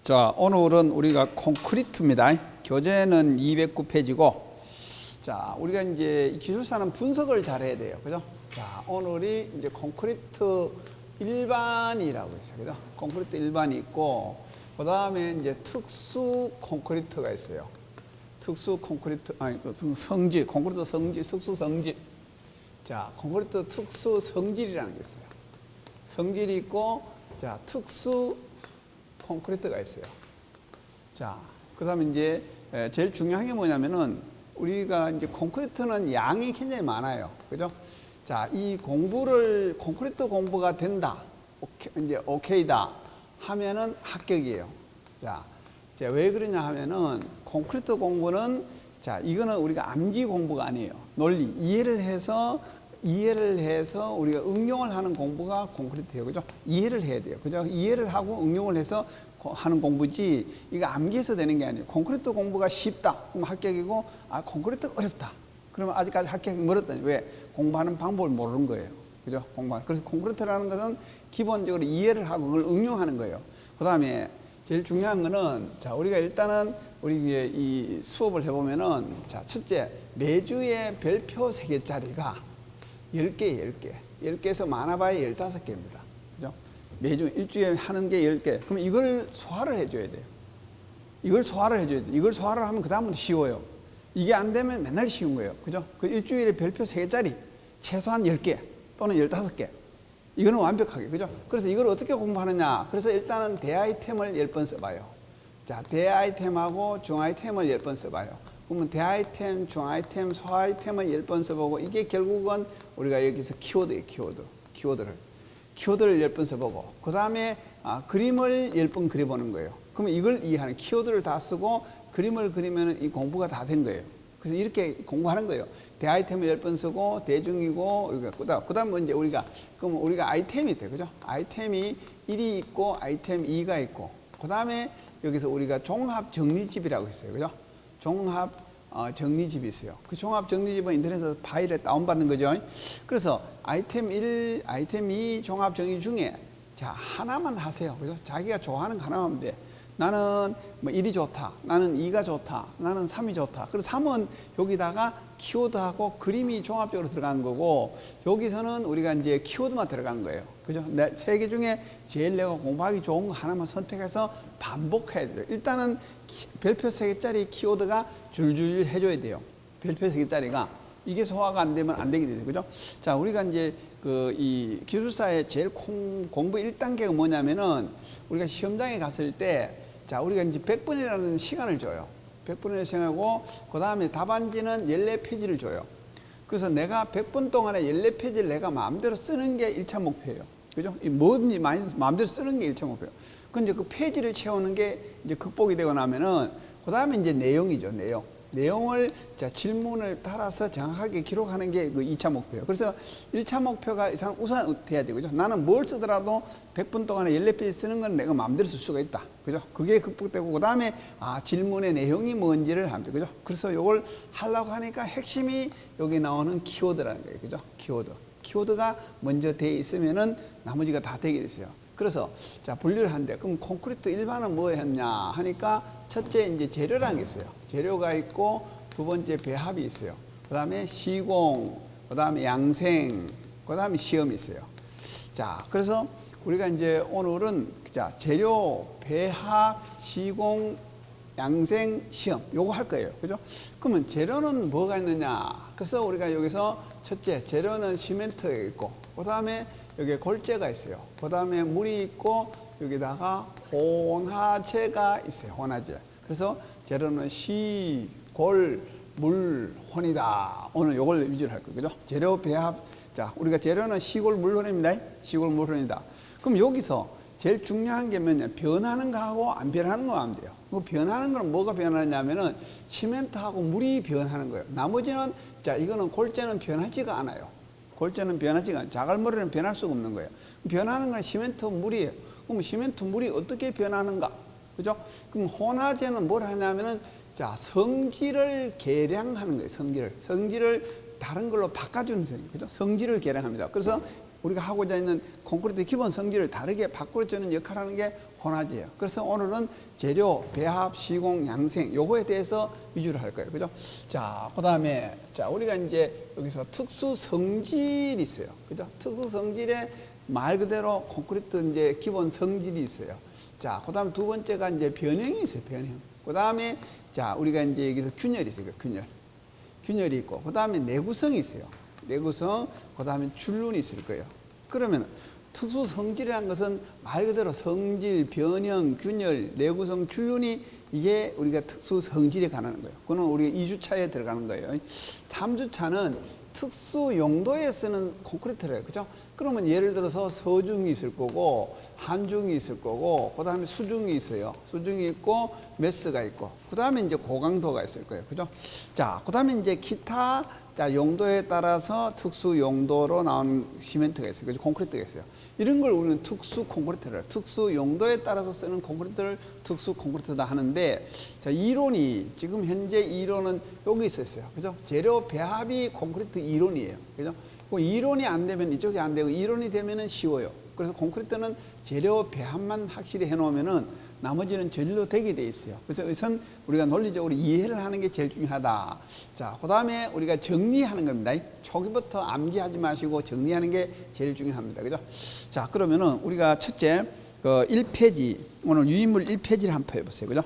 자, 오늘은 우리가 콘크리트입니다. 교재는 209페이지고, 자, 우리가 이제 기술사는 분석을 잘 해야 돼요. 그죠? 자, 오늘이 이제 콘크리트 일반이라고 있어요. 그죠? 콘크리트 일반이 있고, 그 다음에 이제 특수 콘크리트가 있어요. 특수 콘크리트, 아니, 성질, 콘크리트 성질, 특수 성질. 자, 콘크리트 특수 성질이라는 게 있어요. 성질이 있고, 자, 특수 콘크리트가 있어요. 자, 그 다음에 이제 제일 중요한 게 뭐냐면은 우리가 이제 콘크리트는 양이 굉장히 많아요. 그죠? 자, 이 공부를, 콘크리트 공부가 된다. 이제 오케이다. 하면은 합격이에요. 자, 왜 그러냐 하면은 콘크리트 공부는 자, 이거는 우리가 암기 공부가 아니에요. 논리, 이해를 해서 우리가 응용을 하는 공부가 콘크리트예요. 그죠? 이해를 해야 돼요. 그죠? 이해를 하고 응용을 해서 하는 공부지, 이거 암기해서 되는 게 아니에요. 콘크리트 공부가 쉽다. 그럼 합격이고, 아, 콘크리트가 어렵다. 그러면 아직까지 합격이 멀었다니. 왜? 공부하는 방법을 모르는 거예요. 그죠? 그래서 콘크리트라는 것은 기본적으로 이해를 하고 그걸 응용하는 거예요. 그 다음에 제일 중요한 거는, 자, 우리가 일단은 우리 이제 이 수업을 해보면은, 자, 첫째, 매주에 별표 3개짜리가 10개. 10개에서 많아봐야 15개입니다. 그죠? 매주 일주일에 하는 게 10개. 그럼 이걸 소화를 해줘야 돼요. 이걸 소화를 해줘야 돼요. 이걸 소화를 하면 그다음부터 쉬워요. 이게 안 되면 맨날 쉬운 거예요. 그죠? 그 일주일에 별표 3개짜리 최소한 10개 또는 15개. 이거는 완벽하게. 그죠? 그래서 이걸 어떻게 공부하느냐. 그래서 일단은 대아이템을 10번 써봐요. 자, 대아이템하고 중아이템을 10번 써봐요. 그러면 대아이템, 중아이템, 소아이템을 10번 써보고, 이게 결국은 우리가 여기서 키워드예요. 키워드를 10번 써보고, 그 다음에 그림을 10번 그려보는 거예요. 그러면 이걸 이해하는, 키워드를 다 쓰고 그림을 그리면 이 공부가 다 된 거예요. 그래서 이렇게 공부하는 거예요. 대아이템을 10번 쓰고, 대중이고, 그 다음 이제 그러면 우리가 아이템이 있대요. 그죠? 아이템이 1이 있고, 아이템 2가 있고, 그 다음에 여기서 우리가 종합 정리집이라고 있어요. 그죠? 종합 정리집이 있어요. 그 종합 정리집은 인터넷에서 파일에 다운받는 거죠. 그래서 아이템 1, 아이템 2 종합 정리 중에 자, 하나만 하세요. 그죠? 자기가 좋아하는 거 하나만 하면 돼. 나는 뭐 1이 좋다. 나는 2가 좋다. 나는 3이 좋다. 그래서 3은 여기다가 키워드하고 그림이 종합적으로 들어가는 거고, 여기서는 우리가 이제 키워드만 들어간 거예요. 그죠? 세 개 중에 제일 내가 공부하기 좋은 거 하나만 선택해서 반복해야 돼요. 일단은 별표 3개짜리 키워드가 줄줄 해줘야 돼요. 별표 3개짜리가. 이게 소화가 안 되면 안 되게 되죠. 그죠? 자, 우리가 이제 이 기술사의 제일 공부 1단계가 뭐냐면은 우리가 시험장에 갔을 때, 자, 우리가 이제 100분이라는 시간을 줘요. 100분이라는 시간이고, 그 다음에 답안지는 14페이지를 줘요. 그래서 내가 100분 동안에 14페이지를 내가 마음대로 쓰는 게 1차 목표예요. 그죠? 뭐든지 마음대로 쓰는 게 1차 목표예요. 근데 그 페이지를 채우는 게 이제 극복이 되고 나면은, 그 다음에 이제 내용이죠, 내용을, 자, 질문을 따라서 정확하게 기록하는 게 그 2차 목표예요. 그래서 1차 목표가 우선 돼야 되고요. 나는 뭘 쓰더라도 100분 동안에 14페이지 쓰는 건 내가 마음대로 쓸 수가 있다. 그죠? 그게 극복되고, 그 다음에, 질문의 내용이 뭔지를 합니다. 그죠? 그래서 이걸 하려고 하니까 핵심이 여기 나오는 키워드라는 거예요. 그죠? 키워드가 먼저 돼 있으면은 나머지가 다 되게 됐어요. 그래서, 자, 분류를 한대. 그럼 콘크리트 일반은 뭐 했냐 하니까, 첫째, 이제 재료라는 게 있어요. 재료가 있고, 두 번째 배합이 있어요. 그 다음에 시공, 그 다음에 양생, 그 다음에 시험이 있어요. 자, 그래서 우리가 이제 오늘은, 자, 재료, 배합, 시공, 양생, 시험, 요거 할 거예요. 그죠? 그러면 재료는 뭐가 있느냐? 그래서 우리가 여기서 첫째, 재료는 시멘트가 있고, 그 다음에 여기에 골재가 있어요. 그 다음에 물이 있고, 여기다가 혼화제가 있어요. 혼화제. 그래서 재료는 시, 골, 물, 혼이다. 오늘 요걸 위주로 할 거예요. 그죠? 재료 배합. 자, 우리가 재료는 시골, 물, 혼입니다. 시골, 물, 혼이다. 그럼 여기서 제일 중요한 게 뭐냐? 변하는 거하고 안 변하는 거 하면 돼요. 그 변하는 거는 뭐가 변하냐면은 시멘트하고 물이 변하는 거예요. 나머지는, 자, 이거는 골재는 변하지가 않아요. 골재는 변하지가 않아요. 자갈머리는 변할 수가 없는 거예요. 변하는 건 시멘트, 물이에요. 그럼 시멘트, 물이 어떻게 변하는가? 그죠? 그럼 혼화제는 뭘 하냐면은, 자, 성질을 계량하는 거예요. 성질을 다른 걸로 바꿔주는 성질. 그죠? 성질을 계량합니다. 그래서 우리가 하고자 있는 콘크리트 기본 성질을 다르게 바꿔주는 역할을 하는 게 혼화제예요. 그래서 오늘은 재료, 배합, 시공, 양생 요거에 대해서 위주로 할 거예요. 그죠? 자, 그다음에 자, 우리가 이제 여기서 특수 성질이 있어요. 그죠? 특수 성질에 말 그대로 콘크리트 이제 기본 성질이 있어요. 자, 그다음 두 번째가 이제 변형이 있어요. 변형. 그다음에 자, 우리가 이제 여기서 균열이 있어요. 균열. 균열이 있고 그다음에 내구성이 있어요. 내구성, 그다음에 줄눈이 있을 거예요. 그러면 특수 성질이라는 것은 말 그대로 성질, 변형, 균열, 내구성, 줄눈이 이게 우리가 특수 성질에 관한 거예요. 그거는 우리가 2주차에 들어가는 거예요. 3주차는 특수 용도에 쓰는 콘크리트래요. 그죠? 그러면 예를 들어서 서중이 있을 거고, 한중이 있을 거고, 그 다음에 수중이 있어요. 수중이 있고, 메스가 있고, 그 다음에 이제 고강도가 있을 거예요. 그죠? 자, 그 다음에 이제 기타, 자, 용도에 따라서 특수 용도로 나오는 시멘트가 있어요. 그죠? 콘크리트가 있어요. 이런 걸 우리는 특수 콘크리트를, 특수 용도에 따라서 쓰는 콘크리트를 특수 콘크리트다 하는데, 자, 이론이, 지금 현재 이론은 여기 있었어요. 그죠? 재료 배합이 콘크리트 이론이에요. 그죠? 그 이론이 안 되면 이쪽이 안 되고, 이론이 되면은 쉬워요. 그래서 콘크리트는 재료 배합만 확실히 해놓으면은 나머지는 저절로 되게 돼 있어요. 그래서 우선 우리가 논리적으로 이해를 하는 게 제일 중요하다. 자, 그 다음에 우리가 정리하는 겁니다. 초기부터 암기하지 마시고 정리하는 게 제일 중요합니다. 그죠? 자, 그러면은 우리가 첫째, 1페이지, 오늘 유인물 1페이지를 한번 펴보세요. 그죠?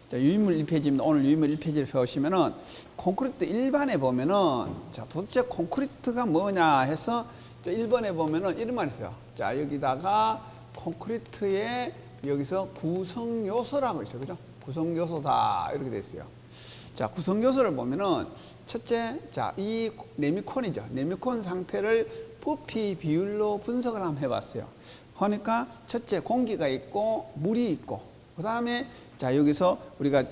자, 유인물 1페이지입니다. 오늘 유인물 1페이지를 펴보시면은 콘크리트 1반에 보면은 자, 도대체 콘크리트가 뭐냐 해서 자, 1번에 보면은 이런 말이 있어요. 자, 여기다가 콘크리트에 여기서 구성 요소라고 있어요. 그죠? 구성 요소다. 이렇게 돼 있어요. 자, 구성 요소를 보면은 첫째, 자, 이 네미콘이죠. 네미콘 상태를 부피 비율로 분석을 한번 해봤어요. 그러니까 첫째, 공기가 있고 물이 있고 그 다음에 자, 여기서 우리가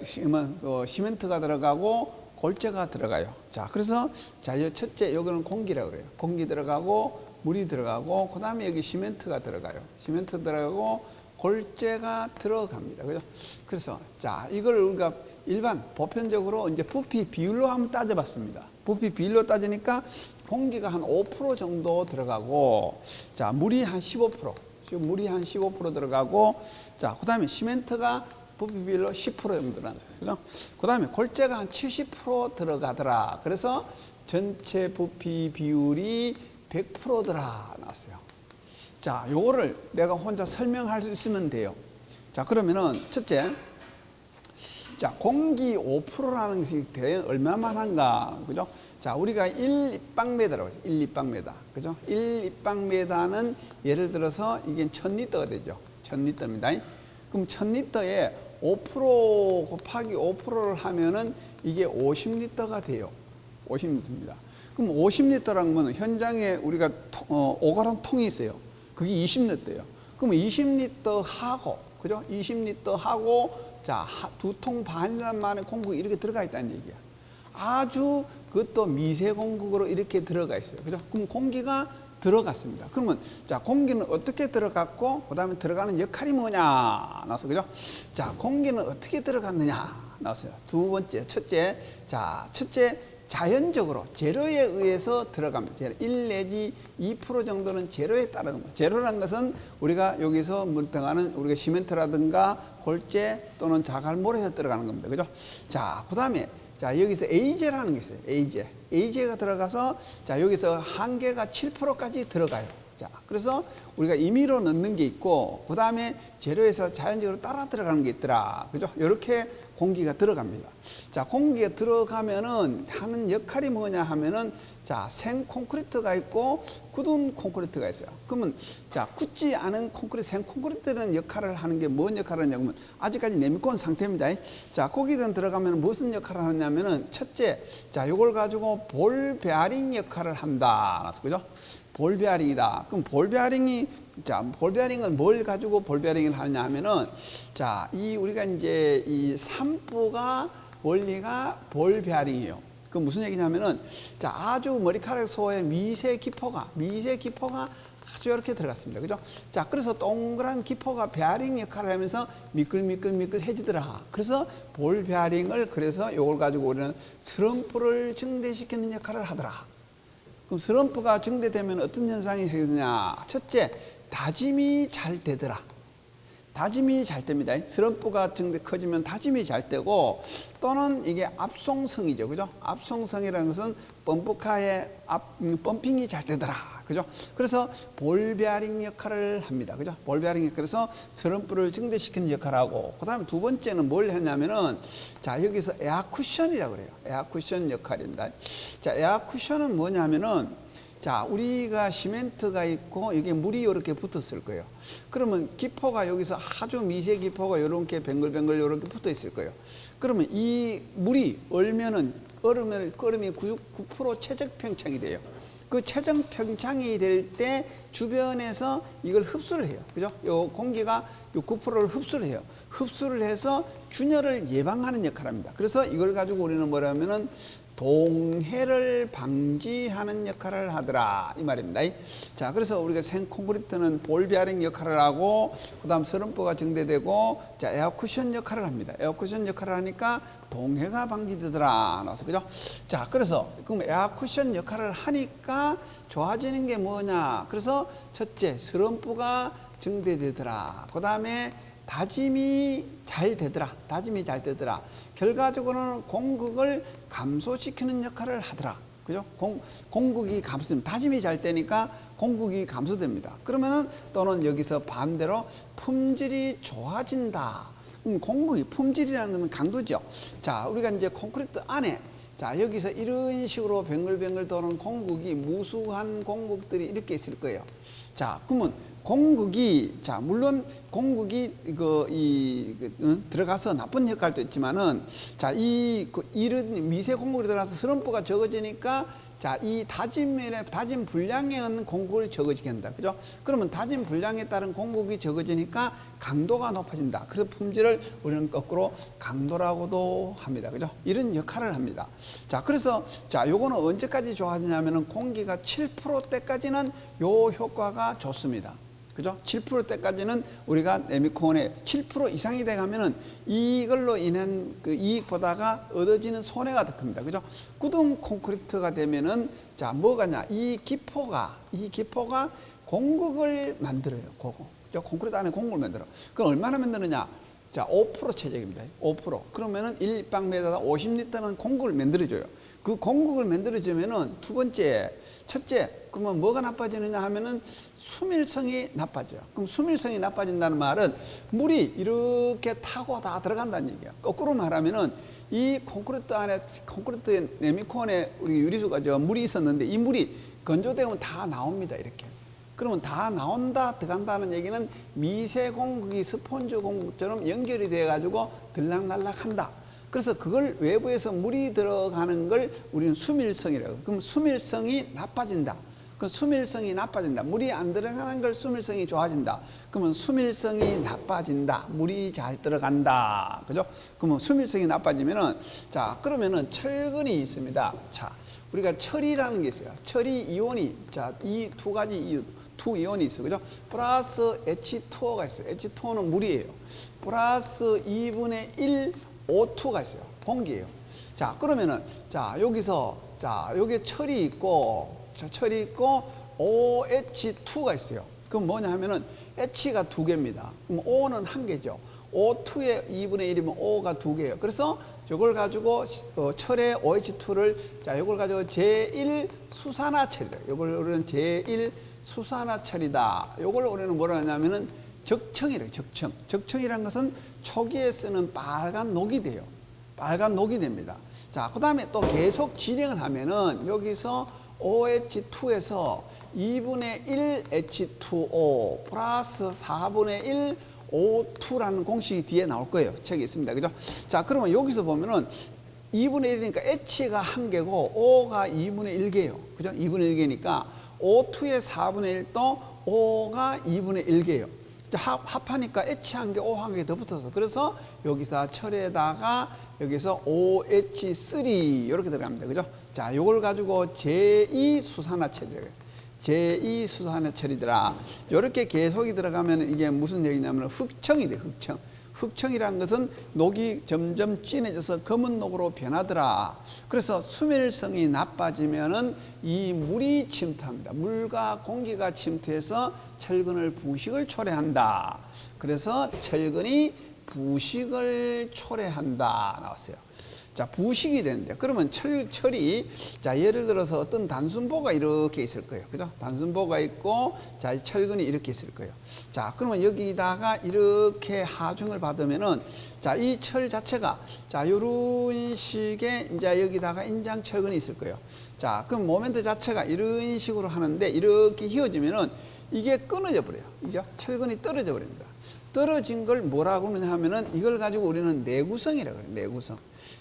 시멘트가 들어가고 골재가 들어가요. 자, 그래서 자, 첫째, 여기는 공기라고 그래요. 공기 들어가고 물이 들어가고 그 다음에 여기 시멘트가 들어가요. 시멘트 들어가고 골재가 들어갑니다. 그죠? 그래서, 자, 이걸 우리가 일반, 보편적으로 이제 부피 비율로 한번 따져봤습니다. 부피 비율로 따지니까 공기가 한 5% 정도 들어가고, 자, 물이 한 15%, 지금 물이 한 15% 들어가고, 자, 그 다음에 시멘트가 부피 비율로 10% 정도 들어가요. 그죠? 그 다음에 골재가 한 70% 들어가더라. 그래서 전체 부피 비율이 100%더라 나왔어요. 자, 요거를 내가 혼자 설명할 수 있으면 돼요. 자, 그러면은 첫째, 자, 공기 5%라는 것이 얼마만 한가, 그죠? 자, 우리가 1입방미터라고 했어요. 1입방미터, 그죠? 1입방미터는 예를 들어서 이게 1000리터가 되죠. 1000리터입니다. 그럼 1000리터에 5% 곱하기 5%를 하면은 이게 50리터가 돼요. 50리터입니다. 그럼 50리터라는 건 현장에 우리가 5가론 통이 있어요. 그게 20리터예요. 그럼 20리터 하고, 그죠? 20리터 하고, 자, 2통 반이란 말에 공국이 이렇게 들어가 있다는 얘기야. 아주 그것도 미세 공국으로 이렇게 들어가 있어요. 그죠? 그럼 공기가 들어갔습니다. 그러면, 자, 공기는 어떻게 들어갔고, 그 다음에 들어가는 역할이 뭐냐? 나왔어. 그죠? 자, 공기는 어떻게 들어갔느냐? 나왔어요. 두 번째, 첫째, 자, 첫째, 자연적으로 재료에 의해서 들어갑니다. 1 내지 2% 정도는 재료에 따르는 거예요. 재료라는 것은 우리가 여기서 들어가는 우리가 시멘트라든가 골재 또는 자갈모래에서 들어가는 겁니다. 그죠? 자, 그 다음에 자, 여기서 에이제라는 게 있어요. 에이제. 에이제가 들어가서 자, 여기서 한계가 7%까지 들어가요. 자, 그래서 우리가 임의로 넣는 게 있고 그 다음에 재료에서 자연적으로 따라 들어가는 게 있더라. 그죠? 이렇게 공기가 들어갑니다. 자, 공기가 들어가면은 하는 역할이 뭐냐 하면은 자, 생 콘크리트가 있고 굳은 콘크리트가 있어요. 그러면 자, 굳지 않은 콘크리트, 생 콘크리트라는 역할을 하는 게 뭔 역할을 하냐면 아직까지 내미권 상태입니다. 자, 거기든 들어가면 무슨 역할을 하냐면은 첫째, 자, 요걸 가지고 볼 베어링 역할을 한다. 그죠? 볼 베어링이다. 그럼 볼 베어링이 자, 볼 베어링은 뭘 가지고 볼 베어링을 하느냐 하면은 자, 이 우리가 이제 이 산부가 원리가 볼 베어링이에요. 그 무슨 얘기냐면은 자, 아주 머리카락 소의 미세 기포가 아주 이렇게 들어갔습니다. 그죠? 자, 그래서 동그란 기포가 베어링 역할을 하면서 미끌미끌해지더라. 그래서 볼 베어링을 그래서 요걸 가지고 우리는 스럼프를 증대시키는 역할을 하더라. 그럼 스럼프가 증대되면 어떤 현상이 생기느냐? 첫째, 다짐이 잘 되더라. 다짐이 잘 됩니다. 스럼프가 커지면 다짐이 잘 되고, 또는 이게 압송성이죠. 그죠? 압송성이라는 것은 펌핑이 잘 되더라. 그죠? 그래서 볼 베어링 역할을 합니다. 그죠? 볼 베어링 역할에서 스럼프를 증대시키는 역할을 하고, 그 다음에 두 번째는 뭘 했냐면은, 자, 여기서 에어 쿠션이라고 그래요. 에어 쿠션 역할입니다. 자, 에어 쿠션은 뭐냐면은, 자, 우리가 시멘트가 있고 여기 물이 이렇게 붙었을 거예요. 그러면 기포가 여기서 아주 미세 기포가 이렇게 뱅글뱅글 이렇게 붙어 있을 거예요. 그러면 이 물이 얼면은 얼음이 99% 최적 평창이 돼요. 그 최적 평창이 될 때 주변에서 이걸 흡수를 해요. 그죠? 요 공기가 요 9%를 흡수를 해요. 흡수를 해서 균열을 예방하는 역할을 합니다. 그래서 이걸 가지고 우리는 뭐라면은 동해를 방지하는 역할을 하더라 이 말입니다. 자, 그래서 우리가 생콘크리트는 볼 베어링 역할을 하고, 그 다음 스럼프가 증대되고, 자, 에어 쿠션 역할을 합니다. 에어 쿠션 역할을 하니까 동해가 방지되더라 나와서, 그죠? 자, 그래서 그럼 에어 쿠션 역할을 하니까 좋아지는 게 뭐냐? 그래서 첫째, 스럼프가 증대되더라. 그 다음에 다짐이 잘 되더라. 다짐이 잘 되더라. 결과적으로는 공극을 감소시키는 역할을 하더라. 그죠? 공극이 감소됩니다. 다짐이 잘 되니까 공극이 감소됩니다. 그러면은 또는 여기서 반대로 품질이 좋아진다. 공극이, 품질이라는 것은 강도죠. 자, 우리가 이제 콘크리트 안에, 자, 여기서 이런 식으로 뱅글뱅글 도는 공극이, 무수한 공극들이 이렇게 있을 거예요. 자, 그러면 공극이, 자, 물론 공극이 들어가서 나쁜 역할도 있지만은, 자, 이런 미세 공극이 들어가서 스럼프가 적어지니까, 자, 이 다짐 분량에 있는 공극을 적어지게 한다. 그죠? 그러면 다짐 분량에 따른 공극이 적어지니까 강도가 높아진다. 그래서 품질을 우리는 거꾸로 강도라고도 합니다. 그죠? 이런 역할을 합니다. 자, 그래서, 자, 요거는 언제까지 좋아지냐면은 공기가 7%대까지는 요 효과가 좋습니다. 그죠? 7%대까지는 우리가 레미콘에 7% 이상이 돼 가면은 이걸로 인한 그 이익보다가 얻어지는 손해가 더 큽니다. 그죠? 굳은 콘크리트가 되면은, 자, 뭐가냐? 이 기포가 공극을 만들어요. 콘크리트 안에 공극을 만들어. 그럼 얼마나 만드느냐? 자, 5% 최적입니다. 5%. 그러면은 1立方메다가 50리터는 공극을 만들어줘요. 그 공극을 만들어주면은 두 번째, 첫째, 그러면 뭐가 나빠지느냐 하면은 수밀성이 나빠져요. 그럼 수밀성이 나빠진다는 말은 물이 이렇게 타고 다 들어간다는 얘기예요. 거꾸로 말하면은 이 콘크리트의 레미콘에 우리 유리수가 물이 있었는데 이 물이 건조되면 다 나옵니다. 이렇게. 그러면 다 나온다, 들어간다는 얘기는 미세 공극이 스폰지 공극처럼 연결이 돼 가지고 들락날락 한다. 그래서 그걸 외부에서 물이 들어가는 걸 우리는 수밀성이라고. 그럼 수밀성이 나빠진다. 그 수밀성이 나빠진다. 물이 안 들어가는 걸 수밀성이 좋아진다. 그러면 수밀성이 나빠진다. 물이 잘 들어간다. 그죠? 그러면 수밀성이 나빠지면은, 자, 그러면은 철근이 있습니다. 자, 우리가 철이라는 게 있어요. 철이 이온이, 자, 이 두 가지 투 이온이 있어요. 그죠? 플러스 H2O가 있어요. H2O는 물이에요. 플러스 2분의 1 O2가 있어요. 공기예요. 자, 그러면은, 자, 여기서, 자, 여기에 철이 있고, OH2가 있어요. 그럼 뭐냐 하면은, H가 2개입니다. 그럼 O는 1개죠. O2의 2분의 1이면 O가 2개예요. 그래서 이걸 가지고, 철의 OH2를, 자, 이걸 가지고 제1 수산화철이다. 이걸 우리는 제1 수산화철이다. 이걸 우리는 뭐라 하냐면은, 적청이래요. 적청. 적청이라는 것은 초기에 쓰는 빨간 녹이 돼요. 빨간 녹이 됩니다. 자, 그 다음에 또 계속 진행을 하면은 여기서 OH2에서 2분의 1 H2O 플러스 4분의 1 O2라는 공식이 뒤에 나올 거예요. 책에 있습니다. 그죠? 자, 그러면 여기서 보면은 2분의 1이니까 H가 1개고 O가 2분의 1개예요. 그죠? 2분의 1개니까 O2의 4분의 1도 O가 2분의 1개예요. 합하니까 H 1개, O 1개 더 붙어서, 그래서 여기서 철에다가 여기서 OH3 이렇게 들어갑니다. 그죠? 자, 요걸 가지고 제2 수산화철이래요. 제2 수산화철이더라. 이렇게 계속이 들어가면 이게 무슨 얘기냐면 흑청이 돼. 흑청이라는 것은 녹이 점점 진해져서 검은 녹으로 변하더라. 그래서 수밀성이 나빠지면은 이 물이 침투합니다. 물과 공기가 침투해서 철근을 부식을 초래한다. 그래서 철근이 부식을 초래한다 나왔어요. 자, 부식이 되는데 그러면 철이 자, 예를 들어서 어떤 단순보가 이렇게 있을 거예요. 그죠? 단순보가 있고 자, 철근이 이렇게 있을 거예요. 자, 그러면 여기다가 이렇게 하중을 받으면은 자, 이 철 자체가 자, 요런 식의 이제 여기다가 인장 철근이 있을 거예요. 자, 그럼 모멘트 자체가 이런 식으로 하는데 이렇게 휘어지면은 이게 끊어져 버려요. 그죠? 철근이 떨어져 버립니다. 떨어진 걸 뭐라고 하면은 이걸 가지고 우리는 내구성이라고 해요. 내구성.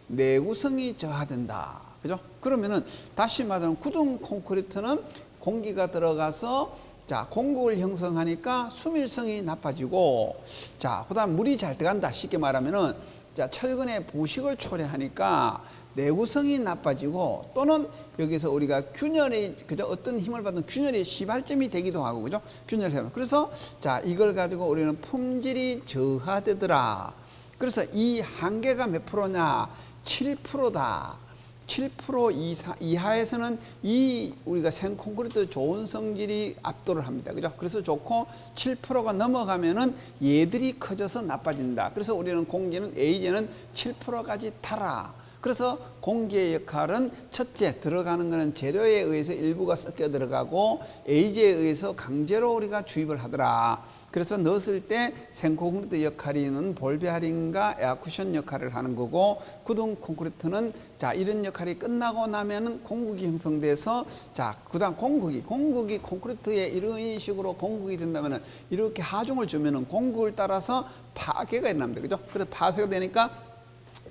내구성이 저하된다. 그죠? 그러면은 다시 말하면 굳은 콘크리트는 공기가 들어가서 자, 공국을 형성하니까 수밀성이 나빠지고 자, 그다음 물이 잘 들어간다. 쉽게 말하면은 자, 철근의 부식을 초래하니까 내구성이 나빠지고 또는 여기서 우리가 균열이 그죠? 어떤 힘을 받는 균열이 시발점이 되기도 하고 그죠? 균열이 그래서 자, 이걸 가지고 우리는 품질이 저하되더라. 그래서 이 한계가 몇 프로냐? 7%다. 7% 이하에서는 이 우리가 생콘크리트 좋은 성질이 압도를 합니다. 그죠? 그래서 좋고 7%가 넘어가면은 얘들이 커져서 나빠진다. 그래서 우리는 공기는 에이제는 7%까지 타라. 그래서 공기의 역할은 첫째 들어가는 것은 재료에 의해서 일부가 섞여 들어가고 에이제에 의해서 강제로 우리가 주입을 하더라. 그래서 넣었을 때 생콘크리트 역할이는 볼베어링과 에어쿠션 역할을 하는 거고 굳은 콘크리트는 자, 이런 역할이 끝나고 나면은 공국이 형성돼서 자, 그다음 공국이 콘크리트에 이런 식으로 공국이 된다면은 이렇게 하중을 주면은 공국을 따라서 파괴가 일어납니다. 그죠? 그래서 파괴가 되니까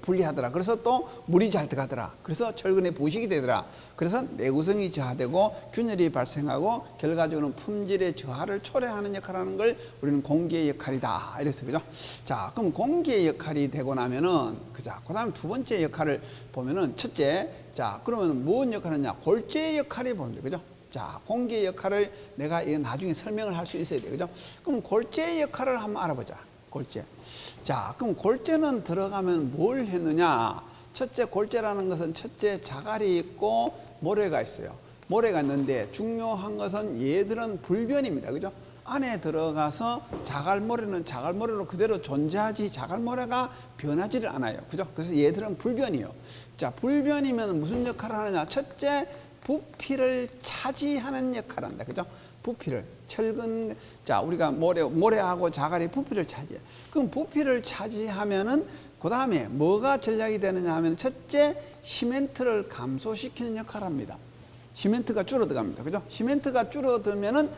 불리하더라. 그래서 또 물이 잘 들어가더라. 그래서 철근의 부식이 되더라. 그래서 내구성이 저하되고 균열이 발생하고 결과적으로는 품질의 저하를 초래하는 역할을 하는 걸 우리는 공기의 역할이다. 이랬어요. 그죠? 자, 그럼 공기의 역할이 되고 나면은 그자. 그다음 두 번째 역할을 보면은 첫째, 자, 그러면 무슨 역할을 하냐? 골재의 역할이 보는데, 그죠? 자, 공기의 역할을 내가 이거 나중에 설명을 할 수 있어야 돼. 그죠? 그럼 골재의 역할을 한번 알아보자. 골재. 자, 그럼 골재는 들어가면 뭘 했느냐? 첫째, 골재라는 것은 첫째 자갈이 있고 모래가 있어요. 모래가 있는데 중요한 것은 얘들은 불변입니다. 그죠? 안에 들어가서 자갈모래는 자갈모래로 그대로 존재하지 자갈모래가 변하지를 않아요. 그죠? 그래서 얘들은 불변이에요. 자, 불변이면 무슨 역할을 하느냐? 첫째, 부피를 차지하는 역할을 한다. 그죠? 부피를 철근 자 우리가 모래하고 자갈이 부피를 차지해. 그럼 부피를 차지하면은 그 다음에 뭐가 전략이 되느냐 하면 첫째 시멘트를 감소시키는 역할을 합니다. 시멘트가 줄어들어갑니다. 그죠? 시멘트가 줄어들면은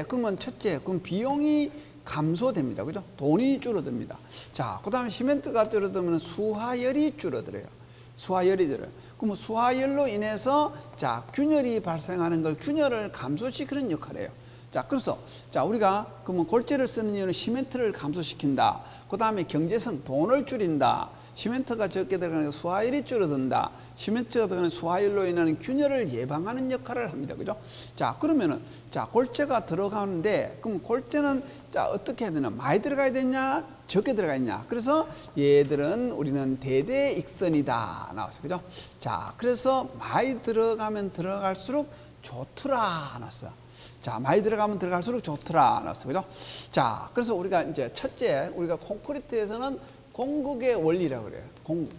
그러면 그럼 비용이 감소됩니다. 그죠? 돈이 줄어듭니다. 자, 그 다음에 시멘트가 줄어들면 수하열이 줄어들어요. 수하열이 들어요. 그럼 수하열로 인해서 자, 균열이 발생하는 걸 균열을 감소시키는 역할이에요. 자, 그래서 자, 우리가 그러면 골재를 쓰는 이유는 시멘트를 감소시킨다. 그 다음에 경제성, 돈을 줄인다. 시멘트가 적게 들어가는 수하열이 줄어든다. 시멘트가 들어가는 수하열로 인하는 균열을 예방하는 역할을 합니다. 그죠? 자, 그러면은 자, 골재가 들어가는데 그럼 골재는 자, 어떻게 해야 되나? 많이 들어가야 되냐? 적게 들어가 있냐? 그래서 얘들은 우리는 대대익선이다 나왔어요. 그죠? 자, 그래서 많이 들어가면 들어갈수록 좋더라 나왔어요. 자, 많이 들어가면 들어갈수록 좋더라 나왔어요. 그죠? 자, 그래서 우리가 이제 첫째 우리가 콘크리트에서는 공국의 원리라고 그래요.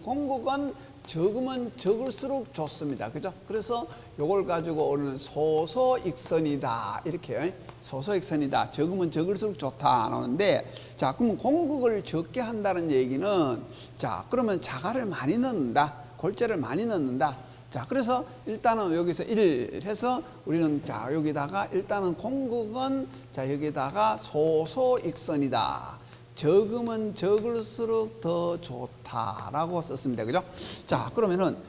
공국은 적으면 적을수록 좋습니다. 그죠? 그래서 요걸 가지고 오늘 소소익선이다. 이렇게 소소익선이다. 적으면 적을수록 좋다. 나오는데 자, 그럼 공국을 적게 한다는 얘기는 자, 그러면 자갈을 많이 넣는다. 골재를 많이 넣는다. 자, 그래서 일단은 여기서 1 해서 우리는 자, 여기다가 일단은 공국은 자, 여기다가 소소익선이다. 적으면 적을수록 더 좋다라고 썼습니다. 그죠? 자, 그러면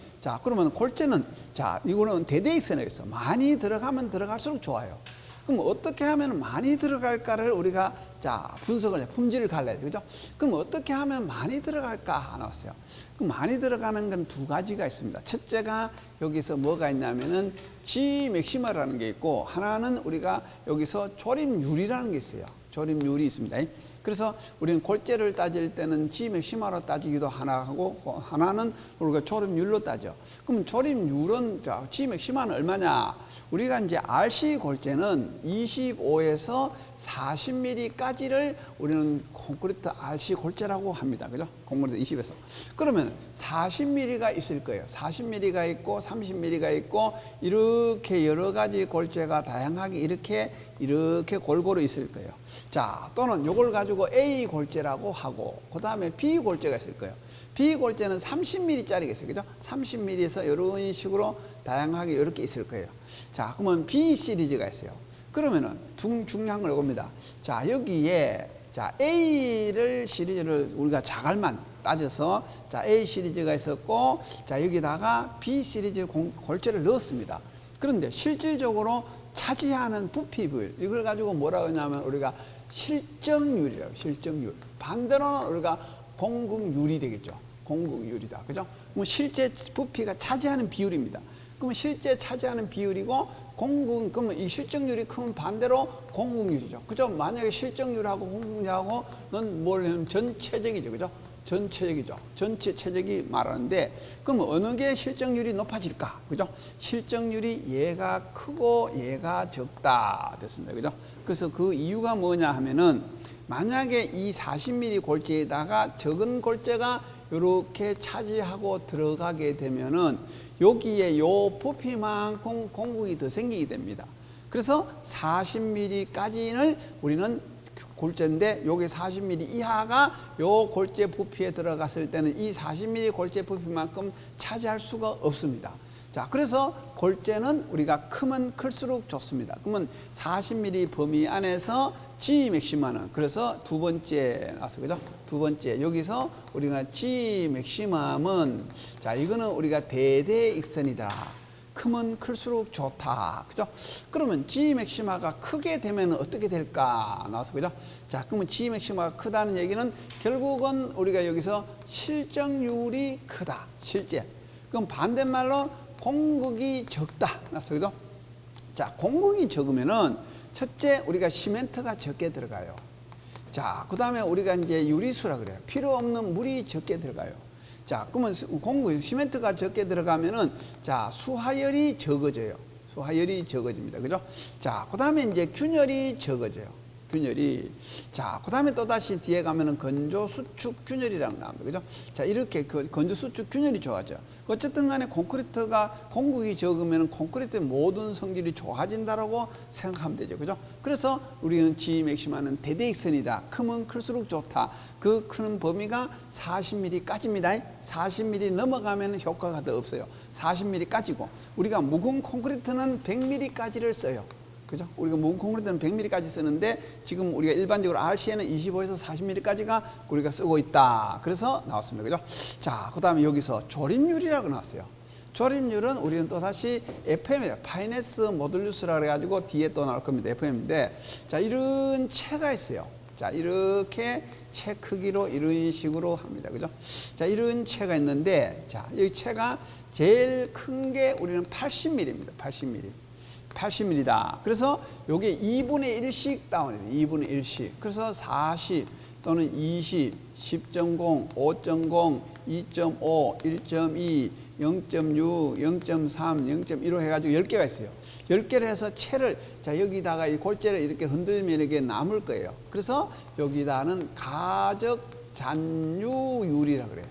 골재는 자, 이거는 대대익선에 있어. 많이 들어가면 들어갈수록 좋아요. 그럼 어떻게 하면 많이 들어갈까를 우리가 자, 분석을 품질을 갈라야 돼. 그죠? 그럼 어떻게 하면 많이 들어갈까 나왔어요. 그럼 많이 들어가는 건 두 가지가 있습니다. 첫째가 여기서 뭐가 있냐면은 G 맥시마라는 게 있고 하나는 우리가 여기서 조림률이라는 게 있어요. 조림률이 있습니다. 그래서 우리는 골재를 따질 때는 G 맥시마로 따지기도 하고 하나는 우리가 조립률로 따져. 그럼 조립률은 자, G 맥시마는 얼마냐? 우리가 이제 RC 골재는 25에서 40mm까지를 우리는 콘크리트 RC 골재라고 합니다. 그죠? 콘크리트 20에서. 그러면 40mm가 있을 거예요. 40mm가 있고 30mm가 있고 이렇게 여러 가지 골재가 다양하게 이렇게 골고루 있을 거예요. 자, 또는 이걸 가지고 A 골재라고 하고, 그 다음에 B 골재가 있을 거예요. B 골재는 30mm짜리가 있어요. 그죠? 30mm에서 이런 식으로 다양하게 이렇게 있을 거예요. 자, 그러면 B 시리즈가 있어요. 그러면은 중요한 건 이겁니다. 자, 여기에 자, A를 시리즈를 우리가 자갈만 따져서 자, A 시리즈가 있었고, 자, 여기다가 B 시리즈 골재를 넣었습니다. 그런데 실질적으로 차지하는 부피 비율, 이걸 가지고 뭐라고 하냐면 우리가 실정률이라고, 실정률. 반대로는 우리가 공급률이 되겠죠. 공급률이다. 그죠? 그럼 실제 부피가 차지하는 비율입니다. 그러면 실제 차지하는 비율이고, 그러면 이 실정률이 크면 반대로 공급률이죠. 그죠? 만약에 실정률하고 공급률하고는 뭘 하면 전체적이죠. 그죠? 전체적이죠. 전체 체적이 말하는데, 그럼 어느 게 실정률이 높아질까? 그죠? 실정률이 얘가 크고 얘가 적다 됐습니다. 그죠? 그래서 그 이유가 뭐냐 하면은, 만약에 이 40mm 골재에다가 적은 골재가 이렇게 차지하고 들어가게 되면은 여기에 요 부피만큼 공급이 더 생기게 됩니다. 그래서 40mm까지는 우리는 골재인데, 요게 40mm 이하가 요 골재 부피에 들어갔을 때는 이 40mm 골재 부피만큼 차지할 수가 없습니다. 자, 그래서 골재는 우리가 크면 클수록 좋습니다. 그러면 40mm 범위 안에서 G 맥시마는, 그래서 두 번째 나왔어. 그죠? 두 번째. 여기서 우리가 G 맥시멈은, 자, 이거는 우리가 대대익선이다. 크면 클수록 좋다. 그죠? 그러면 G 맥시마가 크게 되면 어떻게 될까? 나와서, 그죠? 자, 그러면 G 맥시마가 크다는 얘기는 결국은 우리가 여기서 실정률이 크다. 실제. 그럼 반대말로 공급이 적다. 나와서, 그죠? 자, 공급이 적으면은 첫째, 우리가 시멘트가 적게 들어가요. 자, 그 다음에 우리가 이제 유리수라 그래요. 필요 없는 물이 적게 들어가요. 자, 그러면 시멘트가 적게 들어가면은, 자, 수하열이 적어져요. 수하열이 적어집니다. 그죠? 자, 그 다음에 이제 균열이 적어져요. 균열이. 자, 그 다음에 또 다시 뒤에 가면은 건조수축 균열이라고 나옵니다. 그죠? 자, 이렇게 건조수축 균열이 좋아져. 어쨌든 간에 콘크리트가 공급이 적으면 콘크리트의 모든 성질이 좋아진다라고 생각하면 되죠. 그죠? 그래서 우리는 G 맥시마는 대대익선이다. 크면 클수록 좋다. 그 큰 범위가 40mm까지입니다. 40mm 넘어가면 효과가 더 없어요. 40mm까지고, 우리가 묵은 콘크리트는 100mm까지를 써요. 그죠? 우리가 묵은 콘크리트는 100mm까지 쓰는데, 지금 우리가 일반적으로 RC에는 25에서 40mm까지가 우리가 쓰고 있다. 그래서 나왔습니다. 그죠? 자, 그 다음에 여기서 조립률이라고 나왔어요. 조립률은 우리는 또 다시 FM이래요. 파이네스 모듈루스라 그래가지고 뒤에 또 나올 겁니다. FM인데, 자, 이런 채가 있어요. 자, 이렇게 채 크기로 이런 식으로 합니다. 그죠? 자, 이런 채가 있는데, 자, 이 채가 제일 큰 게 우리는 80mm입니다. 80mm. 80mm다. 그래서 요게 2분의 1씩 다운해요. 2분의 1씩. 그래서 40 또는 20, 10.0, 5.0, 2.5, 1.2, 0.6, 0.3, 0.15 해가지고 10개가 있어요. 10개를 해서 채를, 자, 여기다가 이 골재를 이렇게 흔들면 이게 남을 거예요. 그래서 여기다는 가적 잔유율이라고 그래요.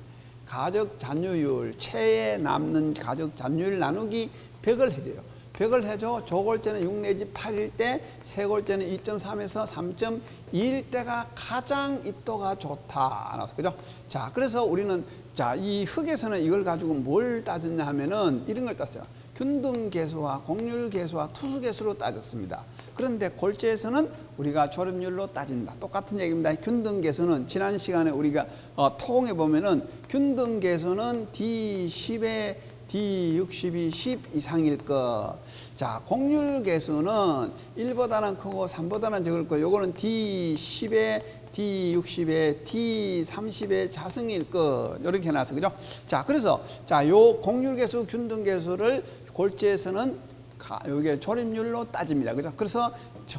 가적 잔유율, 채에 남는 가적 잔유율 나누기 100을 해줘요. 100을 해줘. 저골재는 6 내지 8일 때, 새골재는 2.3에서 3.2일 때가 가장 입도가 좋다. 그죠? 자, 그래서 우리는, 자, 이 흙에서는 이걸 가지고 뭘 따졌냐 하면은 이런 걸 땄어요. 균등계수와 공률계수와 투수계수로 따졌습니다. 그런데 골재에서는 우리가 조립률로 따진다. 똑같은 얘기입니다. 균등계수는 지난 시간에 우리가 토공해 보면은 균등계수는 D10에 D60이 10 이상일 것. 자, 공률계수는 1보다는 크고 3보다는 적을 것. 요거는 D10에 D60에 D30의 자승일 것. 이렇게 해놨어. 그죠? 자, 그래서, 자, 요 공률계수, 균등계수를 골재에서는 이게 조립률로 따집니다. 그죠? 그래서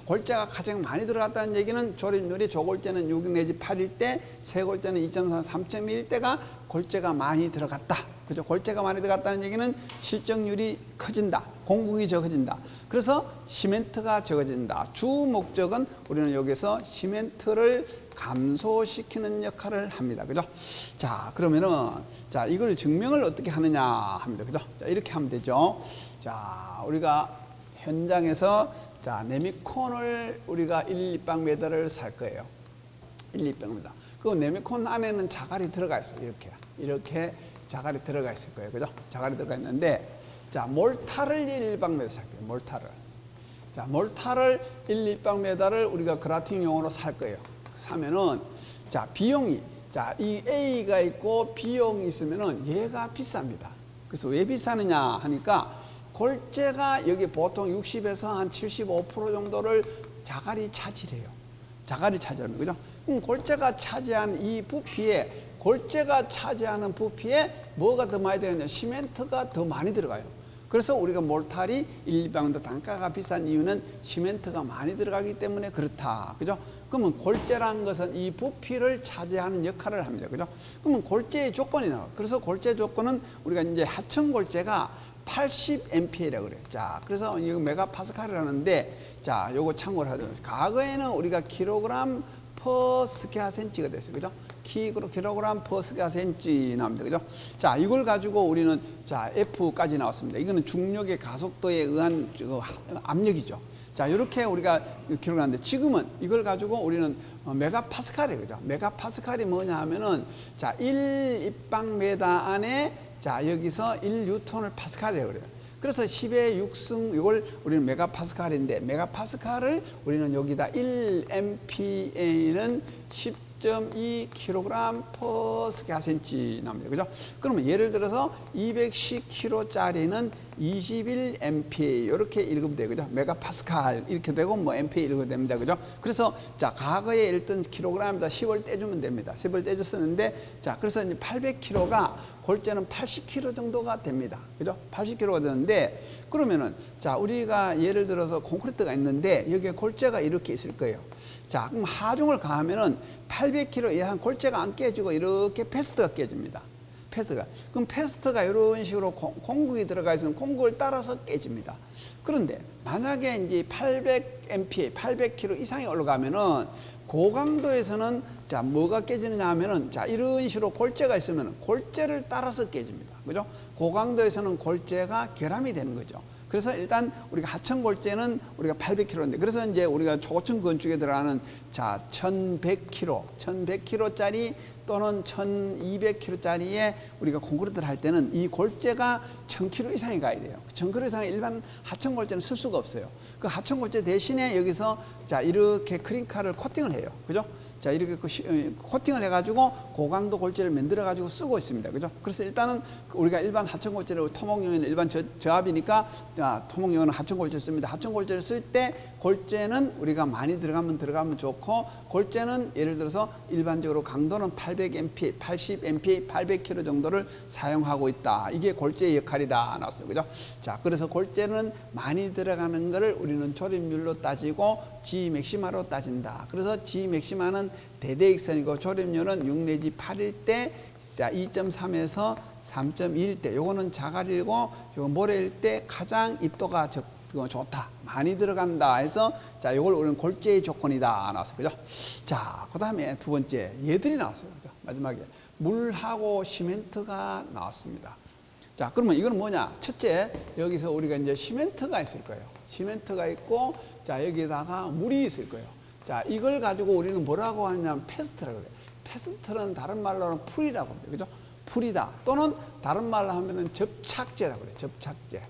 골재가 가장 많이 들어갔다는 얘기는 조립률이 조골재는 6 내지 8일 때, 세골재는 2.4, 3.1일 때가 골재가 많이 들어갔다. 그죠? 골재가 많이 들어갔다는 얘기는 실적률이 커진다. 공국이 적어진다. 그래서 시멘트가 적어진다. 주 목적은 우리는 여기서 시멘트를 감소시키는 역할을 합니다. 그죠? 자, 그러면은, 자, 이걸 증명을 어떻게 하느냐 합니다. 그죠? 자, 이렇게 하면 되죠. 자, 우리가 현장에서, 자, 네미콘을 우리가 1, 2박미터를 살 거예요. 1, 2박미터. 그 네미콘 안에는 자갈이 들어가 있어요. 이렇게 자갈이 들어가 있을 거예요. 그죠? 자갈이 들어가 있는데, 자, 몰타를 1, 2박미터 살 거예요. 몰타를. 자, 몰타를 1, 2박미터를 우리가 그라팅용으로 살 거예요. 사면은, 자, 비용이, 자, 이 A가 있고 비용이 있으면은 얘가 비쌉니다. 그래서 왜 비싸느냐 하니까 골재가 여기 보통 60에서 한 75% 정도를 자갈이 차지해요. 자갈이 차지합니다. 그죠? 그럼 골재가 차지한 이 부피에, 골재가 차지하는 부피에 뭐가 더 많이 되느냐? 시멘트가 더 많이 들어가요. 그래서 우리가 몰탈이 1, 2박미터 단가가 비싼 이유는 시멘트가 많이 들어가기 때문에 그렇다. 그죠? 그러면 골재라는 것은 이 부피를 차지하는 역할을 합니다. 그죠? 그러면 골재의 조건이 나와요. 그래서 골재 조건은 우리가 이제 하청 골재가 80MPa라고 그래요. 자, 그래서 이거 메가파스칼이라는데, 자, 요거 참고를 하죠. 과거에는 우리가 킬로그램 퍼 스퀘어 센치가 됐어요. 그죠? 킬로그램 퍼 스퀘어 센치 나옵니다. 그죠? 자, 이걸 가지고 우리는, 자, F까지 나왔습니다. 이거는 중력의 가속도에 의한 압력이죠. 자, 이렇게 우리가 기록을 하는데, 지금은 이걸 가지고 우리는 메가파스칼이에요. 그죠? 메가파스칼이 뭐냐 하면은, 자, 1 입방미터 안에, 자, 여기서 1뉴턴을 파스칼이라고 그래요. 그래서 10의 6승, 이걸 우리는 메가파스칼인데, 메가파스칼을 우리는 여기다 1MPa는 10.2kg per square cm 나옵니다. 그죠? 그러면 예를 들어서 210kg짜리는 21MPa 이렇게 읽으면 돼요. 그죠? 메가파스칼 이렇게 되고 뭐 MPa 읽으면 됩니다. 그죠? 그래서 자, 과거에 읽던 킬로그램에다 10을 떼주면 됩니다. 10을 떼줬었는데, 자, 그래서 이제 800kg가 골재는 80kg 정도가 됩니다. 그죠? 80kg가 되는데, 그러면은, 자, 우리가 예를 들어서 콘크리트가 있는데, 여기에 골재가 이렇게 있을 거예요. 자, 그럼 하중을 가하면은 800kg 이상 골재가 안 깨지고 이렇게 패스트가 깨집니다. 패스트가. 그럼 패스트가 이런 식으로 공국이 들어가 있으면 공국을 따라서 깨집니다. 그런데 만약에 이제 800MPa, 800kg 이상이 올라가면은 고강도에서는, 자, 뭐가 깨지느냐 하면은, 자, 이런 식으로 골재가 있으면 골재를 따라서 깨집니다. 그죠? 고강도에서는 골재가 결함이 되는 거죠. 그래서 일단 우리가 하청 골재는 우리가 800kg인데, 그래서 이제 우리가 초고층 건축에 들어가는, 자, 1100kg짜리 또는 1200kg짜리에 우리가 콘크리트를 할 때는 이 골재가 1000kg 이상이 가야 돼요. 1000kg 이상의 일반 하청 골재는 쓸 수가 없어요. 그 하청 골재 대신에 여기서, 자, 이렇게 크림칼을 코팅을 해요. 그죠? 자, 이렇게 코팅을 해가지고 고강도 골재를 만들어가지고 쓰고 있습니다. 그죠? 그래서 일단은 우리가 일반 하청골재를, 토목용에는 일반 저압이니까, 자, 토목용에는 하청골재를 씁니다. 하청골재를 쓸 때 골재는 우리가 많이 들어가면 좋고, 골재는 예를 들어서 일반적으로 강도는 800MPa, 80MPa, 800kg 정도를 사용하고 있다. 이게 골재의 역할이다 나왔어요. 그죠? 자, 그래서 골재는 많이 들어가는 거를 우리는 조립률로 따지고 G 맥시마로 따진다. 그래서 G 맥시마는 대대익선이고 조립률은 6 내지 8일 때, 자, 2.3에서 3.2일 때, 요거는 자갈이고 요거 모래일 때 가장 입도가 좋다, 많이 들어간다 해서, 자, 요걸 우리는 골재의 조건이다 나왔어요. 그죠? 자, 그 다음에 두 번째 얘들이 나왔어요. 그죠? 마지막에 물하고 시멘트가 나왔습니다. 자, 그러면 이건 뭐냐? 첫째, 여기서 우리가 이제 시멘트가 있을 거예요. 시멘트가 있고, 자, 여기다가 물이 있을 거예요. 자, 이걸 가지고 우리는 뭐라고 하냐면 패스트라고 그래요. 패스트는 다른 말로는 풀이라고 합니다. 그죠? 풀이다. 또는 다른 말로 하면은 접착제라고 그래요. 접착제.